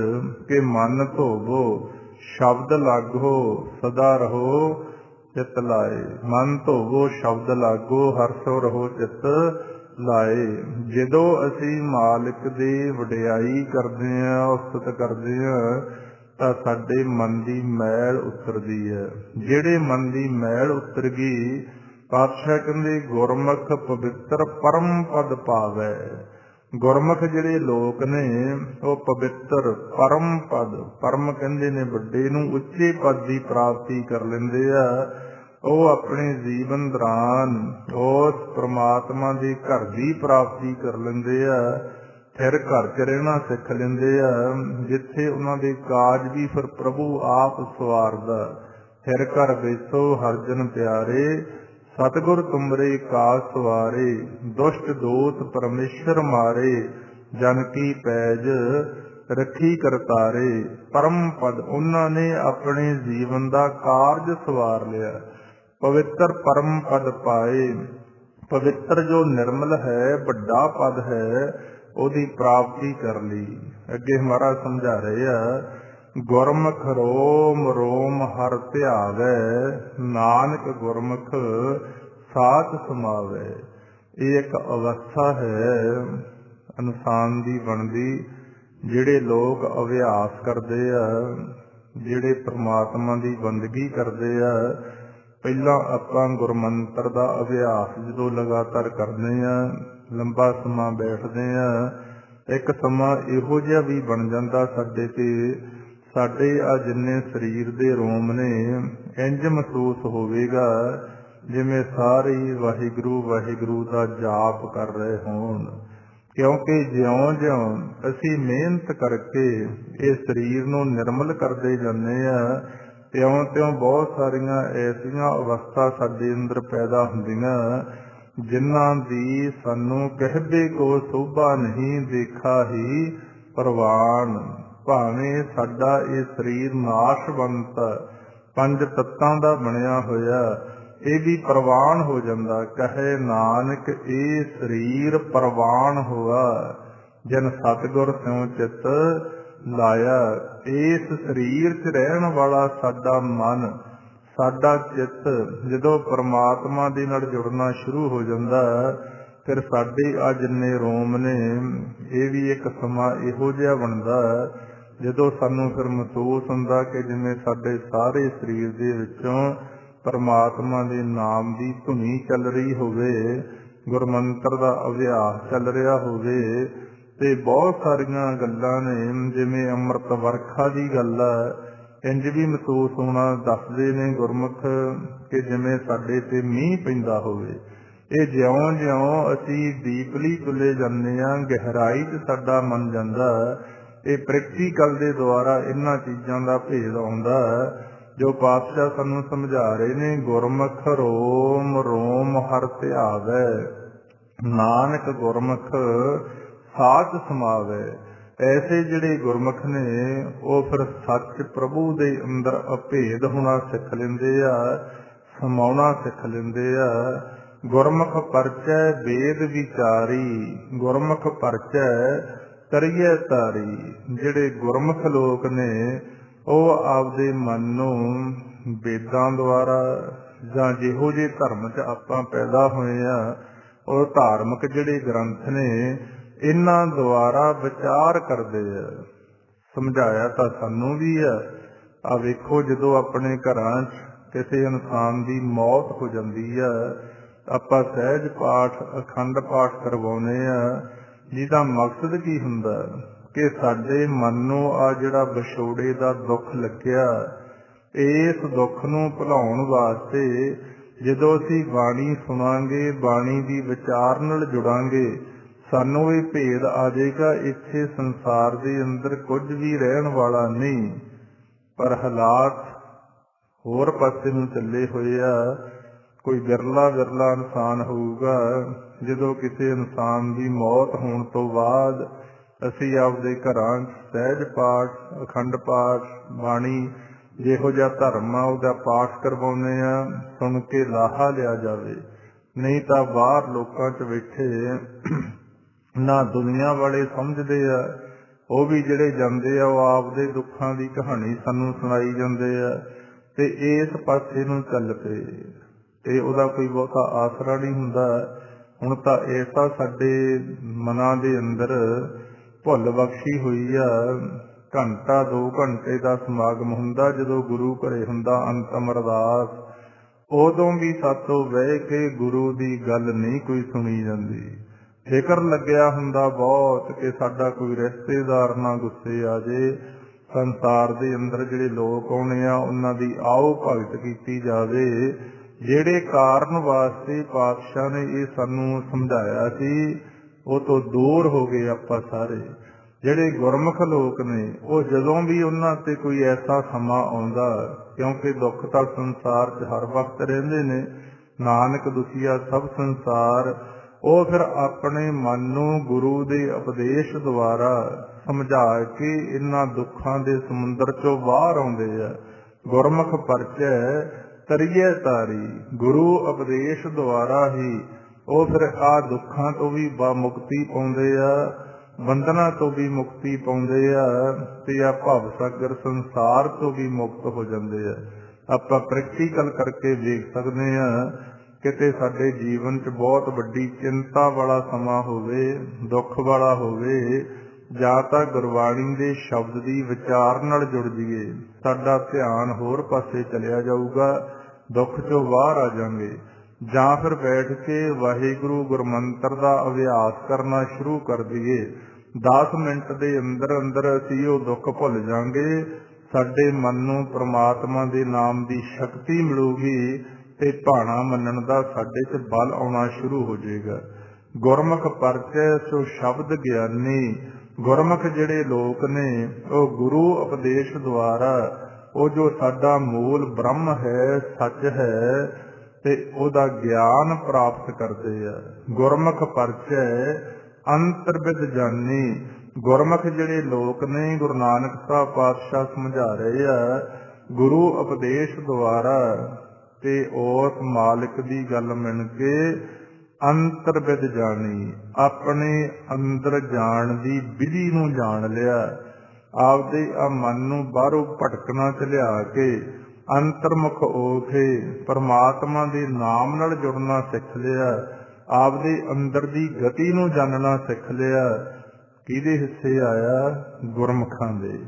ਕਿ ਮਨ ਧੋਵੋ ਸ਼ਬਦ ਲਾਗੋ ਸਦਾ ਰਹੋ ਚਿੱਤ ਲਾਏ। ਮਨ ਧੋਵੋ ਸ਼ਬਦ ਲਾਗੋ ਹਰ ਸੋ ਰਹੋ ਚਿੱਤ ਲਾਏ। ਜਦੋਂ ਅਸੀਂ ਮਾਲਕ ਦੀ ਵਡਿਆਈ ਕਰਦੇ ਹਾਂ, ਉਸਤਤ ਕਰਦੇ ਹਾਂ, ਤਾਂ ਸਾਡੇ ਮਨ ਦੀ ਮੈਲ ਉਤਰਦੀ ਹੈ। ਜਿਹੜੇ ਮਨ ਦੀ ਮੈਲ ਉਤਰ ਗਈ, ਪਾਤਸ਼ਾਹ ਕਹਿੰਦੇ ਗੁਰਮੁਖ ਪਵਿੱਤਰ ਪਰਮ ਪਦ ਪਾਵੇ। ਗੁਰਮੁਖ ਜਿਹੜੇ ਲੋਕ ਨੇ ਉਹ ਪਵਿੱਤਰ ਪਰਮ ਪਦ, ਪਰਮ ਕਹਿੰਦੇ ਨੇ ਵੱਡੇ ਨੂੰ, ਉੱਚੇ ਪਦ ਦੀ ਪ੍ਰਾਪਤੀ ਕਰ ਲੈਂਦੇ ਆ। ਉਹ ਆਪਣੇ ਜੀਵਨ ਦੌਰਾਨ ਉਸ ਪ੍ਰਮਾਤਮਾ ਦੇ ਘਰ ਦੀ ਪ੍ਰਾਪਤੀ ਕਰ ਲੈਂਦੇ ਆ। ਫਿਰ ਘਰ 'ਚ ਰਹਿਣਾ ਸਿੱਖ ਲੈਂਦੇ ਆ, ਜਿੱਥੇ ਉਹਨਾਂ ਦੇ ਕਾਜ ਵੀ ਫਿਰ ਪ੍ਰਭੂ ਆਪ ਸਵਾਰਦਾ। ਫਿਰ ਘਰ ਬੈਸੋ ਹਰ ਜਨ ਪਿਆਰੇ, ਸਤਿਗੁਰ ਤੁਮਰੇ ਕਾਜ ਸਵਾਰੇ। ਦੁਸ਼ਟ ਦੋਤ ਪਰਮੇਸ਼ਰ ਮਾਰੇ, ਜਨ ਕੀ ਪੈਜ ਰੱਖੀ ਕਰਤਾਰੇ। ਪਰਮ ਪਦ ਉਹਨਾਂ ਨੇ ਆਪਣੇ ਜੀਵਨ ਦਾ ਕਾਰਜ ਸਵਾਰ ਲਿਆ। ਪਵਿੱਤਰ ਪਰਮ ਪਦ ਪਾਏ। ਪਵਿੱਤਰ ਜੋ ਨਿਰਮਲ ਹੈ, ਵੱਡਾ ਪਦ ਹੈ, ਉਹਦੀ ਪ੍ਰਾਪਤੀ ਕਰ ਲਈ। ਅੱਗੇ ਮਹਾਰਾਜ ਸਮਝਾ ਰਹੇ ਆ ਗੁਰਮੁਖ ਰੋਮ ਰੋਮ ਹਰ ਧਿਆਵੇ, ਨਾਨਕ ਗੁਰਮੁਖ ਸਾਚ ਸਮਾਵੇ। ਇਹ ਇੱਕ ਅਵਸਥਾ ਹੈ ਇਨਸਾਨ ਦੀ ਬਣਦੀ। ਜਿਹੜੇ ਲੋਕ ਅਭਿਆਸ ਕਰਦੇ ਆ, ਜਿਹੜੇ ਪ੍ਰਮਾਤਮਾ ਦੀ ਬੰਦਗੀ ਕਰਦੇ ਆ, ਪਹਿਲਾਂ ਆਪਾਂ ਗੁਰਮੰਤਰ ਦਾ ਅਭਿਆਸ ਜਦੋਂ ਲਗਾਤਾਰ ਕਰਦੇ ਆ, ਲੰਬਾ ਸਮਾਂ ਬੈਠਦੇ ਆ, ਇੱਕ ਸਮਾਂ ਇਹੋ ਜਿਹਾ ਵੀ ਬਣ ਜਾਂਦਾ ਸਾਡੇ ਤੇ, ਸਾਡੇ ਆ ਜਿੰਨੇ ਸਰੀਰ ਦੇ ਰੋਮ ਨੇ ਇੰਝ ਮਹਿਸੂਸ ਹੋਵੇਗਾ ਜਿਵੇਂ ਸਾਰੇ ਵਾਹਿਗੁਰੂ ਵਾਹਿਗੁਰੂ ਦਾ ਜਾਪ ਕਰ ਰਹੇ ਹੋਣ। ਕਿਉਂਕਿ ਜਿਉਂ-ਜਿਉਂ ਅਸੀਂ ਮਿਹਨਤ ਕਰਕੇ ਇਹ ਸਰੀਰ ਨੂੰ ਨਿਰਮਲ ਕਰਦੇ ਜਾਂਦੇ ਆ, ਤਿਉਂ-ਤਿਉਂ ਬਹੁਤ ਸਾਰੀਆਂ ਐਸੀਆਂ ਅਵਸਥਾ ਸਾਡੇ ਅੰਦਰ ਪੈਦਾ ਹੁੰਦੀਆਂ ਜਿਨ੍ਹਾਂ ਦੀ ਸਾਨੂੰ ਕਹਿਬੇ ਕੋ ਸੋਭਾ ਨਹੀਂ, ਦੇਖਾ ਹੀ ਪ੍ਰਵਾਨ। ਭਾਵੇਂ ਸਾਡਾ ਇਹ ਸਰੀਰ ਨਾਸ਼ਵੰਤ ਪੰਜ ਤੱਤਾਂ ਦਾ ਬਣਿਆ ਹੋਇਆ, ਇਹ ਵੀ ਪ੍ਰਵਾਨ ਹੋ ਜਾਂਦਾ। ਕਹੇ ਨਾਨਕ ਇਹ ਸਰੀਰ ਪ੍ਰਵਾਨ ਹੋਆ, ਜਨ ਸਤਿਗੁਰ ਸਿਉ ਚਿੱਤ ਲਾਇਆ। ਇਸ ਸਰੀਰ 'ਚ ਰਹਿਣ ਵਾਲਾ ਸਾਡਾ ਮਨ, ਸਾਡਾ ਚਿੱਤ ਜਦੋਂ ਪਰਮਾਤਮਾ ਦੇ ਨਾਲ ਜੁੜਨਾ ਸ਼ੁਰੂ ਹੋ ਜਾਂਦਾ, ਫਿਰ ਸਾਡੇ ਆ ਜਿੰਨੇ ਰੋਮ ਨੇ ਇਹ ਵੀ ਇੱਕ ਸਮਾਂ ਇਹੋ ਜਿਹਾ ਬਣਦਾ ਜਦੋਂ ਸਾਨੂੰ ਫਿਰ ਮਹਿਸੂਸ ਹੁੰਦਾ ਕਿ ਜਿਵੇਂ ਸਾਡੇ ਸਾਰੇ ਸਰੀਰ ਦੇ ਵਿੱਚੋਂ ਪਰਮਾਤਮਾ ਦੇ ਨਾਮ ਦੀ ਧੁਨੀ ਚੱਲ ਰਹੀ ਹੋਵੇ, ਗੁਰਮੰਤਰ ਦਾ ਅਭਿਆਸ ਚੱਲ ਰਿਹਾ ਹੋਵੇ, ਤੇ ਬਹੁਤ ਸਾਰੀਆਂ ਗੱਲਾਂ ਨੇ, ਜਿਵੇਂ ਅੰਮ੍ਰਿਤ ਵਰਖਾ ਦੀ ਗੱਲ ਆ, ਇੰਜ ਵੀ ਮਹਿਸੂਸ ਹੋਣਾ ਦੱਸਦੇ ਨੇ ਗੁਰਮੁਖ ਕਿ ਜਿਵੇਂ ਸਾਡੇ ਤੇ ਮੀਂਹ ਪੈਂਦਾ ਹੋਵੇ। ਇਹ ਜਿਉਂ ਜਿਉਂ ਅਸੀਂ ਡੀਪਲੀ ਤੁਲੇ ਜਾਂਦੇ ਹਾਂ, ਗਹਿਰਾਈ 'ਚ ਸਾਡਾ ਮਨ ਜਾਂਦਾ, ਇਹ ਪ੍ਰੈਕਟੀਕਲ ਦੇ ਦੁਆਰਾ ਇਹਨਾਂ ਚੀਜ਼ਾਂ ਦਾ ਭੇਦ ਆਉਂਦਾ ਜੋ ਪਾਤਸ਼ਾਹ ਸਾਨੂੰ ਸਮਝਾ ਰਹੇ ਨੇ। ਗੁਰਮੁਖ ਰੋਮ ਰੋਮ ਹਰਿ ਧਿਆਵੈ, ਨਾਨਕ ਗੁਰਮੁਖ ਸਾਚ ਸਮਾਵੈ। ਐਸੇ ਜਿਹੜੇ ਗੁਰਮੁਖ ਨੇ ਉਹ ਫਿਰ ਸੱਚ ਪ੍ਰਭੂ ਦੇ ਅੰਦਰ ਅਭੇਦ ਹੋਣਾ ਸਿੱਖ ਲੈਂਦੇ ਆ, ਸਮਾਉਣਾ ਸਿੱਖ ਲੈਂਦੇ ਆ। ਗੁਰਮੁਖ ਪਰਚੈ ਵੇਦ ਵਿਚਾਰੀ, ਗੁਰਮੁਖ ਪਰਚੈ ਤਰੀਐ ਤਾਰੀ। ਜਿਹੜੇ ਗੁਰਮੁਖ ਲੋਕ ਨੇ ਉਹ ਆਪਦੇ ਮਨ ਨੂੰ ਵੇਦਾਂ ਦੁਆਰਾ ਜਾਂ ਜਿਹੋ ਜਿਹੇ ਧਰਮ 'ਚ ਆਪਾਂ ਪੈਦਾ ਹੋਏ ਆ, ਉਹ ਧਾਰਮਿਕ ਜਿਹੜੇ ਗ੍ਰੰਥ ਨੇ ਇਹਨਾਂ ਦੁਆਰਾ ਵਿਚਾਰ ਕਰਦੇ ਆ। ਸਮਝਾਇਆ ਤਾਂ ਸਾਨੂੰ ਵੀ ਆ। ਆ ਵੇਖੋ, ਜਦੋਂ ਆਪਣੇ ਘਰਾਂ 'ਚ ਕਿਸੇ ਇਨਸਾਨ ਦੀ ਮੌਤ ਹੋ ਜਾਂਦੀ ਆ, ਆਪਾਂ ਸਹਿਜ ਪਾਠ ਅਖੰਡ ਪਾਠ ਕਰਵਾਉਂਦੇ ਆ, ਜਿਹਦਾ ਮਕਸਦ ਕੀ ਹੁੰਦਾ ਕਿ ਸਾਡੇ ਮਨ ਨੂੰ ਆ ਜਿਹੜਾ ਵਿਛੋੜੇ ਦਾ ਦੁੱਖ ਲੱਗਿਆ, ਇਸ ਦੁੱਖ ਨੂੰ ਭੁਲਾਉਣ ਵਾਸਤੇ ਜਦੋਂ ਅਸੀਂ ਬਾਣੀ ਸੁਣਾਂਗੇ, ਬਾਣੀ ਦੀ ਵਿਚਾਰ ਨਾਲ ਜੁੜਾਂਗੇ, ਸਾਨੂੰ ਇਹ ਭੇਦ ਆ ਜਾਏਗਾ ਇੱਥੇ ਸੰਸਾਰ ਦੇ ਅੰਦਰ ਕੁਝ ਵੀ ਰਹਿਣ ਵਾਲਾ ਨਹੀਂ, ਪਰ ਹਾਲਾਤ ਹੋਰ ਪਾਸੇ ਨੂੰ ਚੱਲੇ ਹੋਏ ਆ। ਕੋਈ ਵਿਰਲਾ ਇਨਸਾਨ ਹੋਊਗਾ ਜਦੋਂ ਕਿਸੇ ਇਨਸਾਨ ਦੀ ਮੌਤ ਹੋਣ ਤੋਂ ਬਾਅਦ ਅਸੀਂ ਆਪਦੇ ਘਰਾਂ ਸਹਿਜ ਪਾਠ ਅਖੰਡ ਪਾਠ ਬਾਣੀ ਜਿਹੋ ਜਿਹਾ ਧਰਮ ਆ ਉਹਦਾ ਪਾਠ ਕਰਵਾਉਂਦੇ ਆ, ਸੁਣ ਕੇ ਲਾਹਾ ਲਿਆ ਜਾਵੇ। ਨਹੀਂ ਤਾਂ ਬਾਹਰ ਲੋਕਾਂ 'ਚ ਬੈਠੇ ਨਾ ਦੁਨੀਆ ਵਾਲੇ ਸਮਝਦੇ ਆ, ਉਹ ਵੀ ਜਿਹੜੇ ਜਾਂਦੇ ਆ ਉਹ ਆਪਦੇ ਦੁੱਖਾਂ ਦੀ ਕਹਾਣੀ ਸਾਨੂੰ ਸੁਣਾਈ ਜਾਂਦੇ ਆ ਤੇ ਇਸ ਪਾਸੇ ਨੂੰ ਚੱਲ ਪਏ ਤੇ ਉਹਦਾ ਕੋਈ ਬਹੁਤਾ ਆਸਰਾ ਨਹੀਂ ਹੁੰਦਾ। ਹੁਣ ਤਾਂ ਐਸਾ ਸਾਡੇ ਮਨਾਂ ਦੇ ਅੰਦਰ ਭੁੱਲ ਬਖਸ਼ੀ ਹੋਈ ਆ। ਘੰਟਾ 2 ਘੰਟੇ ਦਾ ਸਮਾਗਮ ਹੁੰਦਾ, ਜਦੋਂ ਗੁਰੂ ਘਰੇ ਹੁੰਦਾ ਅੰਤਮ ਅਰਦਾਸ, ਉਦੋਂ ਵੀ ਸਾਤੋਂ ਬਹਿ ਕੇ ਗੁਰੂ ਦੀ ਗੱਲ ਨਹੀਂ ਕੋਈ ਸੁਣੀ ਜਾਂਦੀ। ਫਿਕਰ ਲੱਗਿਆ ਹੁੰਦਾ ਬਹੁਤ ਕਿ ਸਾਡਾ ਕੋਈ ਰਿਸ਼ਤੇਦਾਰ ਨਾ ਗੁੱਸੇ ਆ ਜੇ, ਸੰਸਾਰ ਦੇ ਅੰਦਰ ਜਿਹੜੇ ਲੋਕ ਆਉਣੇ ਆ ਉਹਨਾਂ ਦੀ ਆਓ ਭਗਤ ਕੀਤੀ ਜਾਵੇ। ਜਿਹੜੇ ਕਾਰਨ ਵਾਸਤੇ ਪਾਤਸ਼ਾਹ ਨੇ ਇਹ ਸਾਨੂੰ ਸਮਝਾਇਆ ਸੀ ਉਹ ਤੋਂ ਦੂਰ ਹੋ ਗਏ ਆਪਾਂ ਸਾਰੇ। ਜਿਹੜੇ ਗੁਰਮੁਖ ਲੋਕ ਨੇ ਉਹ ਜਦੋਂ ਵੀ ਉਹਨਾਂ ਤੇ ਕੋਈ ਐਸਾ ਸਮਾਂ ਆਉਂਦਾ, ਕਿਉਂਕਿ ਦੁੱਖ ਤਾਂ ਸੰਸਾਰ 'ਚ ਹਰ ਵਕਤ ਰਹਿੰਦੇ ਨੇ, ਨਾਨਕ ਦੁਖੀਆ ਸਭ ਸੰਸਾਰ, ਉਹ ਫਿਰ ਆਪਣੇ ਮਨ ਨੂੰ ਗੁਰੂ ਦੇ ਉਪਦੇਸ਼ ਦੁਆਰਾ ਸਮਝਾ ਕੇ ਇਹਨਾਂ ਦੁੱਖਾਂ ਦੇ ਸਮੁੰਦਰ 'ਚੋਂ ਬਾਹਰ ਆਉਂਦੇ ਆ। ਗੁਰਮੁਖ ਪਰਚੈ ਤਰੀਐ ਤਾਰੀ, ਗੁਰੂ ਉਪਦੇਸ਼ ਦੁਆਰਾ ਹੀ ਉਹ ਫਿਰ ਆ ਦੁੱਖਾਂ ਤੋਂ ਵੀ ਮੁਕਤੀ ਪਾਉਂਦੇ ਆ, ਬੰਧਨਾਂ ਤੋਂ ਵੀ ਮੁਕਤੀ ਪਾਉਂਦੇ ਆ ਤੇ ਆ ਭਵ ਸਾਗਰ ਸੰਸਾਰ ਤੋਂ ਵੀ ਮੁਕਤ ਹੋ ਜਾਂਦੇ ਆ। ਆਪਾਂ ਪ੍ਰੈਕਟੀਕਲ ਕਰਕੇ ਵੇਖ ਸਕਦੇ ਆ। ਕਿਤੇ ਸਾਡੇ ਜੀਵਨ 'ਚ ਬਹੁਤ ਵੱਡੀ ਚਿੰਤਾ ਵਾਲਾ ਸਮਾਂ ਹੋਵੇ, ਦੁੱਖ ਵਾਲਾ ਹੋਵੇ, ਜਾਂ ਤਾਂ ਗੁਰਬਾਣੀ ਦੇ ਸ਼ਬਦ ਦੀ ਵਿਚਾਰ ਨਾਲ ਜੁੜ ਜਾਈਏ, ਸਾਡਾ ਧਿਆਨ ਹੋਰ ਪਾਸੇ ਚਲਿਆ ਜਾਊਗਾ, ਦੁੱਖ 'ਚੋਂ ਬਾਹਰ ਆ ਜਾਵਾਂਗੇ। ਜਾਂ ਫਿਰ ਬੈਠ ਕੇ ਵਾਹਿਗੁਰੂ ਗੁਰਮੰਤਰ ਦਾ ਅਭਿਆਸ ਕਰਨਾ ਸ਼ੁਰੂ ਕਰ ਦਈਏ, 10 ਮਿੰਟ ਦੇ ਅੰਦਰ ਅੰਦਰ ਅਸੀਂ ਉਹ ਦੁੱਖ ਭੁੱਲ ਜਾਵਾਂਗੇ। ਸਾਡੇ ਮਨ ਨੂੰ ਪ੍ਰਮਾਤਮਾ ਦੇ ਨਾਮ ਦੀ ਸ਼ਕਤੀ ਮਿਲੂਗੀ ਤੇ ਭਾਣਾ ਮੰਨਣ ਦਾ ਸਾਡੇ 'ਚ ਬਲ ਆਉਣਾ ਸ਼ੁਰੂ ਹੋ ਜਾਏਗਾ। ਗੁਰਮੁਖ ਪਰਚੈ ਸੋ ਸ਼ਬਦ ਗਿਆਨੀ, ਗੁਰਮੁਖ ਜਿਹੜੇ ਲੋਕ ਨੇ ਉਹ ਗੁਰੂ ਉਪਦੇਸ਼ ਦੁਆਰਾ ਉਹ ਜੋ ਸਾਡਾ ਮੂਲ ਬ੍ਰਹਮ ਹੈ, ਸੱਚ ਹੈ, ਤੇ ਉਹਦਾ ਗਿਆਨ ਪ੍ਰਾਪਤ ਕਰਦੇ ਆ। ਗੁਰਮੁਖ ਪਰਚੈ ਅੰਤਰਵਿਦ ਜਾਨੀ, ਗੁਰਮੁਖ ਜਿਹੜੇ ਲੋਕ ਨੇ ਗੁਰੂ ਨਾਨਕ ਸਾਹਿਬ ਪਾਤਸ਼ਾਹ ਸਮਝਾ ਰਹੇ ਆ ਗੁਰੂ ਉਪਦੇਸ਼ ਦੁਆਰਾ ਤੇ ਉਸ ਮਾਲਿਕ ਦੀ ਗੱਲ ਮੰਨ ਕੇ ਅੰਤਰਵਿਦ ਜਾਣੀ, ਆਪਣੇ ਅੰਦਰ ਜਾਣ ਦੀ ਵਿਧੀ ਨੂੰ ਜਾਣ ਲਿਆ। ਆਪਦੇ ਆ ਮਨ ਨੂੰ ਬਾਹਰੋਂ ਭਟਕਣਾ ਚ ਲਿਆ ਕੇ ਅੰਤਰਮੁਖ ਹੋ ਕੇ ਪਰਮਾਤਮਾ ਦੇ ਨਾਮ ਨਾਲ ਜੁੜਨਾ ਸਿੱਖ ਲਿਆ। ਆਪਦੇ ਅੰਦਰ ਦੀ ਗਤੀ ਨੂੰ ਜਾਣਨਾ ਸਿੱਖ ਲਿਆ। ਕਿਹਦੇ ਹਿੱਸੇ ਆਇਆ? ਗੁਰਮੁਖਾਂ ਦੇ।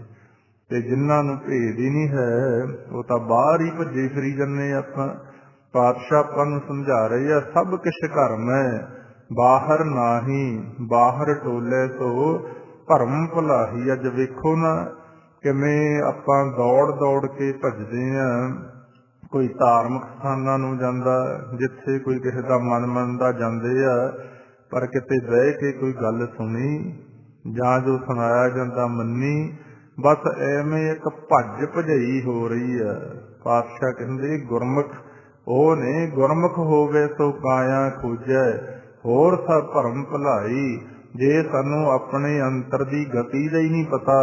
ਤੇ ਜਿਨ੍ਹਾਂ ਨੂੰ ਭੇਦ ਹੀ ਨਹੀਂ ਹੈ ਉਹ ਤਾਂ ਬਾਹਰ ਹੀ ਭੱਜੇ ਫਿਰੀ ਜਾਂਦੇ। ਆਪਾਂ ਪਾਤਸ਼ਾਹ ਆਪਾਂ ਨੂੰ ਸਮਝਾ ਰਹੇ ਆ ਸਭ ਕੁਛ ਕਰਮ ਹੈ, ਬਾਹਰ ਨਾਹੀ ਬਾਹਰ ਟੋਲੇ ਸੋ ਭਰਮ ਭੁਲਾਹੀ। ਅੱਜ ਵੇਖੋ ਨਾ ਕਿਵੇਂ ਆਪਾਂ ਦੌੜ ਦੌੜ ਕੇ ਭੱਜਦੇ ਹਾਂ। ਕੋਈ ਧਾਰਮਿਕ ਸਥਾਨਾਂ ਨੂੰ ਜਾਂਦਾ, ਜਿੱਥੇ ਕੋਈ ਕਿਸੇ ਦਾ ਮਨ ਮੰਨਦਾ ਜਾਂਦੇ ਆ, ਪਰ ਕਿਤੇ ਬਹਿ ਕੇ ਕੋਈ ਗੱਲ ਸੁਣੀ ਜਾਂ ਜੋ ਸੁਣਾਇਆ ਜਾਂਦਾ ਮੰਨੀ। ਬਸ ਐਵੇਂ ਇੱਕ ਭੱਜ ਭਜਾਈ ਹੋ ਰਹੀ ਆ। ਪਾਤਸ਼ਾਹ ਕਹਿੰਦੇ ਗੁਰਮੁਖ ਉਹ ਨੇ, ਗੁਰਮੁਖ ਹੋਵੇ ਸੋ ਕਾਇਆ ਖੋਜੈ ਹੋਰ ਸਭ ਭਰਮ ਭੁਲਾਈ। ਜੇ ਸਾਨੂੰ ਆਪਣੇ ਅੰਤਰ ਦੀ ਗਤੀ ਦਾ ਹੀ ਨਹੀਂ ਪਤਾ,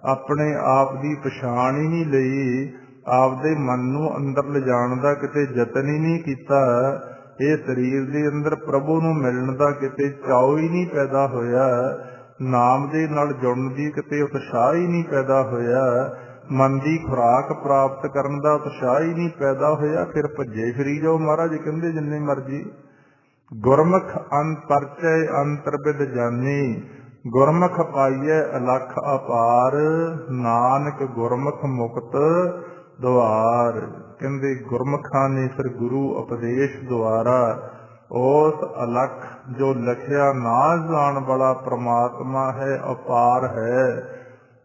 ਆਪਣੇ ਆਪ ਦੀ ਪਛਾਣ ਹੀ ਨਹੀਂ ਲਈ, ਆਪਦੇ ਮਨ ਨੂੰ ਅੰਦਰ ਲਿਜਾਣ ਦਾ ਕਿਤੇ ਯਤਨ ਹੀ ਨਹੀਂ ਕੀਤਾ, ਇਹ ਸਰੀਰ ਦੇ ਅੰਦਰ ਪ੍ਰਭੂ ਨੂੰ ਮਿਲਣ ਦਾ ਕਿਤੇ ਚਾਅ ਹੀ ਨਹੀਂ ਪੈਦਾ ਹੋਇਆ, ਨਾਮ ਦੇ ਨਾਲ ਜੁੜਨ ਦੀ ਕਿਤੇ ਉਤਸ਼ਾਹ ਹੀ ਨਹੀਂ ਪੈਦਾ ਹੋਇਆ, ਮਨ ਦੀ ਖੁਰਾਕ ਪ੍ਰਾਪਤ ਕਰਨ ਦਾ ਉਤਸ਼ਾਹ ਹੀ ਨਹੀਂ ਪੈਦਾ ਹੋਇਆ, ਫਿਰ ਭੱਜੇ ਫਿਰੀ ਜਾਓ। ਮਹਾਰਾਜ ਕਹਿੰਦੇ ਜਿੰਨੇ ਮਰਜੀ। ਗੁਰਮੁਖ ਅੰਤਰਚੈ ਅੰਤਰਬਿਦ ਜਾਨੀ ਗੁਰਮੁਖ ਪਾਈਐ ਅਲਖ ਅਪਾਰ ਨਾਨਕ ਗੁਰਮੁਖ ਮੁਕਤ ਦੁਆਰ। ਕਹਿੰਦੇ ਗੁਰਮੁਖਾਂ ਨੇ ਫਿਰ ਗੁਰੂ ਉਪਦੇਸ਼ ਦੁਆਰਾ ਉਸ ਅਲਖ ਜੋ ਲਖਿਆ ਨਾ ਜਾਣ ਵਾਲਾ ਪ੍ਰਮਾਤਮਾ ਹੈ, ਅਪਾਰ ਹੈ,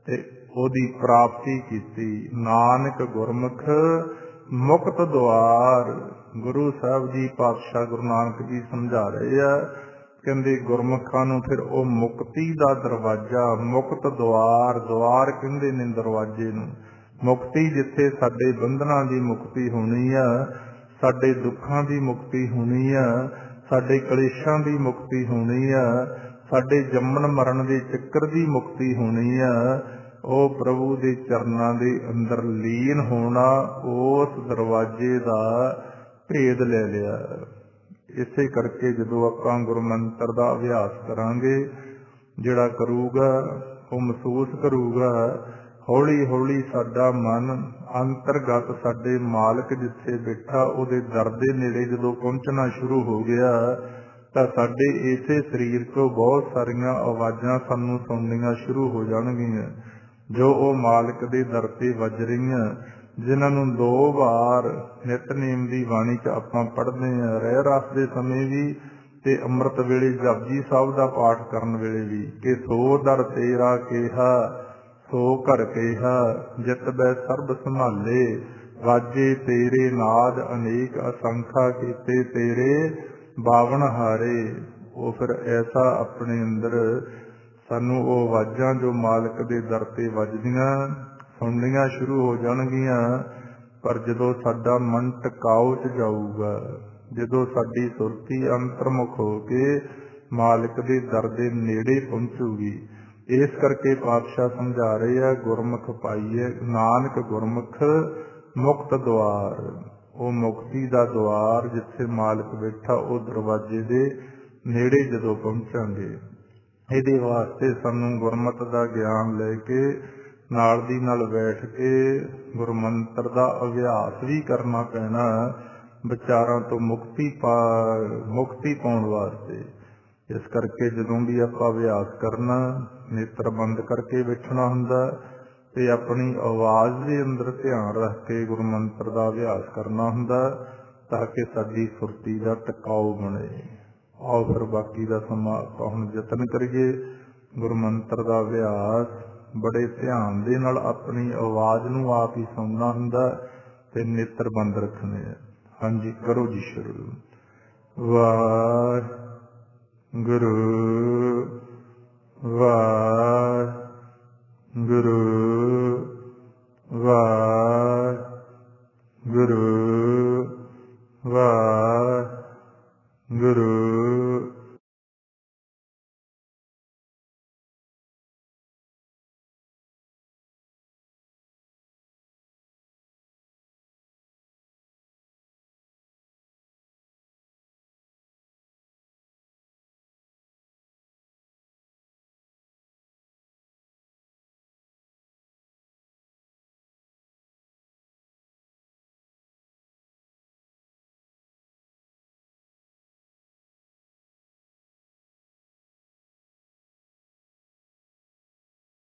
ਤੇ ਉਹਦੀ ਪ੍ਰਾਪਤੀ ਕੀਤੀ। ਨਾਨਕ ਗੁਰਮੁਖ ਮੁਕਤ ਦੁਆਰ। ਗੁਰੂ ਸਾਹਿਬ ਜੀ ਪਾਤਸ਼ਾਹ ਗੁਰੂ ਨਾਨਕ ਜੀ ਸਮਝਾ ਰਹੇ ਆ, ਕਹਿੰਦੇ ਗੁਰਮੁਖਾਂ ਨੂੰ ਫਿਰ ਉਹ ਮੁਕਤੀ ਦਾ ਦਰਵਾਜ਼ਾ, ਮੁਕਤ ਦੁਆਰ, ਦੁਆਰ ਕਹਿੰਦੇ ਨੇ ਦਰਵਾਜ਼ੇ ਨੂੰ। ਮੁਕਤੀ ਜਿੱਥੇ ਸਾਡੇ ਬੰਧਨਾਂ ਦੀ ਮੁਕਤੀ ਹੋਣੀ ਆ, ਸਾਡੇ ਦੁੱਖਾਂ ਦੀ ਮੁਕਤੀ ਹੋਣੀ ਆ, ਸਾਡੇ ਕਲੇਸ਼ਾਂ ਦੀ ਮੁਕਤੀ ਹੋਣੀ ਆ, ਸਾਡੇ ਜੰਮਣ ਮਰਨ ਦੇ ਚੱਕਰ ਦੀ ਮੁਕਤੀ ਹੋਣੀ ਆ, ਉਹ ਪ੍ਰਭੂ ਦੇ ਚਰਨਾਂ ਦੇ ਅੰਦਰ ਲੀਨ ਹੋਣਾ, ਉਸ ਦਰਵਾਜ਼ੇ ਦਾ ਭੇਦ ਲੈ ਲਿਆ। ਇਸੇ ਕਰਕੇ ਜਦੋਂ ਆਪਾਂ ਗੁਰਮੰਤਰ ਦਾ ਅਭਿਆਸ ਕਰਾਂਗੇ, ਜਿਹੜਾ ਕਰੂਗਾ ਉਹ ਮਹਿਸੂਸ ਕਰੂਗਾ, ਹੌਲੀ ਹੌਲੀ ਸਾਡਾ ਮਨ ਅੰਤਰਗਤ ਸਾਡੇ ਮਾਲਕ ਜਿੱਥੇ ਬੈਠਾ ਉਹਦੇ ਦਰ ਦੇ ਨੇੜੇ ਜਦੋਂ ਪਹੁੰਚਣਾ ਸ਼ੁਰੂ ਹੋ ਗਿਆ, ਤਾਂ ਸਾਡੇ ਇਸੇ ਸਰੀਰ ਤੋਂ ਬਹੁਤ ਸਾਰੀਆਂ ਆਵਾਜ਼ਾਂ ਸਾਨੂੰ ਸੁਣਨੀਆਂ ਸ਼ੁਰੂ ਹੋ ਜਾਣਗੀਆਂ, ਜੋ ਉਹ ਮਾਲਕ ਦੇ ਦਰ ਤੇ ਵੱਜ ਰਹੀਆਂ, ਜਿਨ੍ਹਾਂ ਨੂੰ 2 ਵਾਰ ਨਿਤਨੇਮ ਦੀ ਬਾਣੀ 'ਚ ਆਪਾਂ ਪੜ੍ਹਦੇ ਹਾਂ, ਰਹਿ ਰਸ ਦੇ ਸਮੇਂ ਵੀ ਤੇ ਅੰਮ੍ਰਿਤ ਵੇਲੇ ਜਪਜੀ ਸਾਹਿਬ ਦਾ ਪਾਠ ਕਰਨ ਵੇਲੇ ਵੀ, ਕਿ ਸੋ ਦਰ ਤੇਰਾ ਕੇਹਾ ਸੋ ਘਰ ਕੇਹਾ ਜਿਤ ਬੈ ਸਰਬ ਸੰਭਾਲੇ ਵਾਜੇ ਤੇਰੇ ਨਾਦ ਅਨੇਕ ਅਸੰਖਾ ਕੀਤੇ ਤੇਰੇ ਬਾਵਨ ਹਾਰੇ। ਉਹ ਫਿਰ ਐਸਾ ਆਪਣੇ ਅੰਦਰ ਸਾਨੂੰ ਉਹ ਆਵਾਜ਼ਾਂ ਜੋ ਮਾਲਕ ਦੇ ਦਰ ਤੇ ਵੱਜਦੀਆਂ ਸੁਣਨੀਆਂ ਸ਼ੁਰੂ ਹੋ ਜਾਣਗੀਆਂ। ਪਰ ਜਦੋਂ ਸਾਡਾ ਮਨ ਟਿਕਾਓ 'ਚ ਜਾਊਗਾ, ਜਦੋਂ ਸਾਡੀ ਸੁਰਤੀ ਅੰਤਰਮੁਖ ਹੋ ਕੇ ਮਾਲਕ ਦੇ ਦਰ ਦੇ ਨੇੜੇ ਪਹੁੰਚੂਗੀ, ਇਸ ਕਰਕੇ ਪਾਤਸ਼ਾਹ ਸਮਝਾ ਰਹੇ ਆ, ਗੁਰਮੁਖ ਪਾਈਏ ਨਾਨਕ ਗੁਰਮੁਖ ਮੁਕਤ ਦੁਆਰ। ਉਹ ਮੁਕਤੀ ਦਾ ਦੁਆਰ ਜਿੱਥੇ ਮਾਲਕ ਬੈਠਾ, ਉਹ ਦਰਵਾਜ਼ੇ ਦੇ ਨੇੜੇ ਜਦੋਂ ਪਹੁੰਚਾਂਗੇ, ਇਹਦੇ ਵਾਸਤੇ ਸਾਨੂੰ ਗੁਰਮਤਿ ਦਾ ਗਿਆਨ ਲੈ ਕੇ ਨਾਲ ਦੀ ਨਾਲ ਬੈਠ ਕੇ ਗੁਰਮੰਤਰ ਦਾ ਅਭਿਆਸ ਵੀ ਕਰਨਾ ਪੈਣਾ, ਵਿਚਾਰਾਂ ਤੋਂ ਮੁਕਤੀ ਪਾਉਣ ਵਾਸਤੇ। ਇਸ ਕਰਕੇ ਜਦੋਂ ਵੀ ਆਪਾਂ ਅਭਿਆਸ ਕਰਨਾ, ਨੇਤਰ ਬੰਦ ਕਰਕੇ ਬੈਠਣਾ ਹੁੰਦਾ ਤੇ ਆਪਣੀ ਆਵਾਜ਼ ਦੇ ਅੰਦਰ ਧਿਆਨ ਰੱਖ ਕੇ ਗੁਰਮੰਤਰ ਦਾ ਅਭਿਆਸ ਕਰਨਾ ਹੁੰਦਾ, ਤਾਂ ਕਿ ਸਾਡੀ ਸੁਰਤੀ ਦਾ ਟਿਕਾਓ ਬਣੇ। ਆਓ ਫਿਰ ਬਾਕੀ ਦਾ ਸਮਾਂ ਆਪਾਂ ਹੁਣ ਯਤਨ ਕਰੀਏ। ਗੁਰਮੰਤਰ ਦਾ ਅਭਿਆਸ ਬੜੇ ਧਿਆਨ ਦੇ ਨਾਲ ਆਪਣੀ ਆਵਾਜ਼ ਨੂੰ ਆਪ ਹੀ ਸੁਣਨਾ ਹੁੰਦਾ ਤੇ ਨੇਤਰ ਬੰਦ ਰੱਖਣੇ ਆ। ਹਾਂਜੀ, ਕਰੋ ਜੀ ਸ਼ੁਰੂ। ਵਾਹਿਗੁਰੂ ਵਾਹਿਗੁਰੂ ਵਾਹਿਗੁਰੂ ਵਾਹਿਗੁਰੂ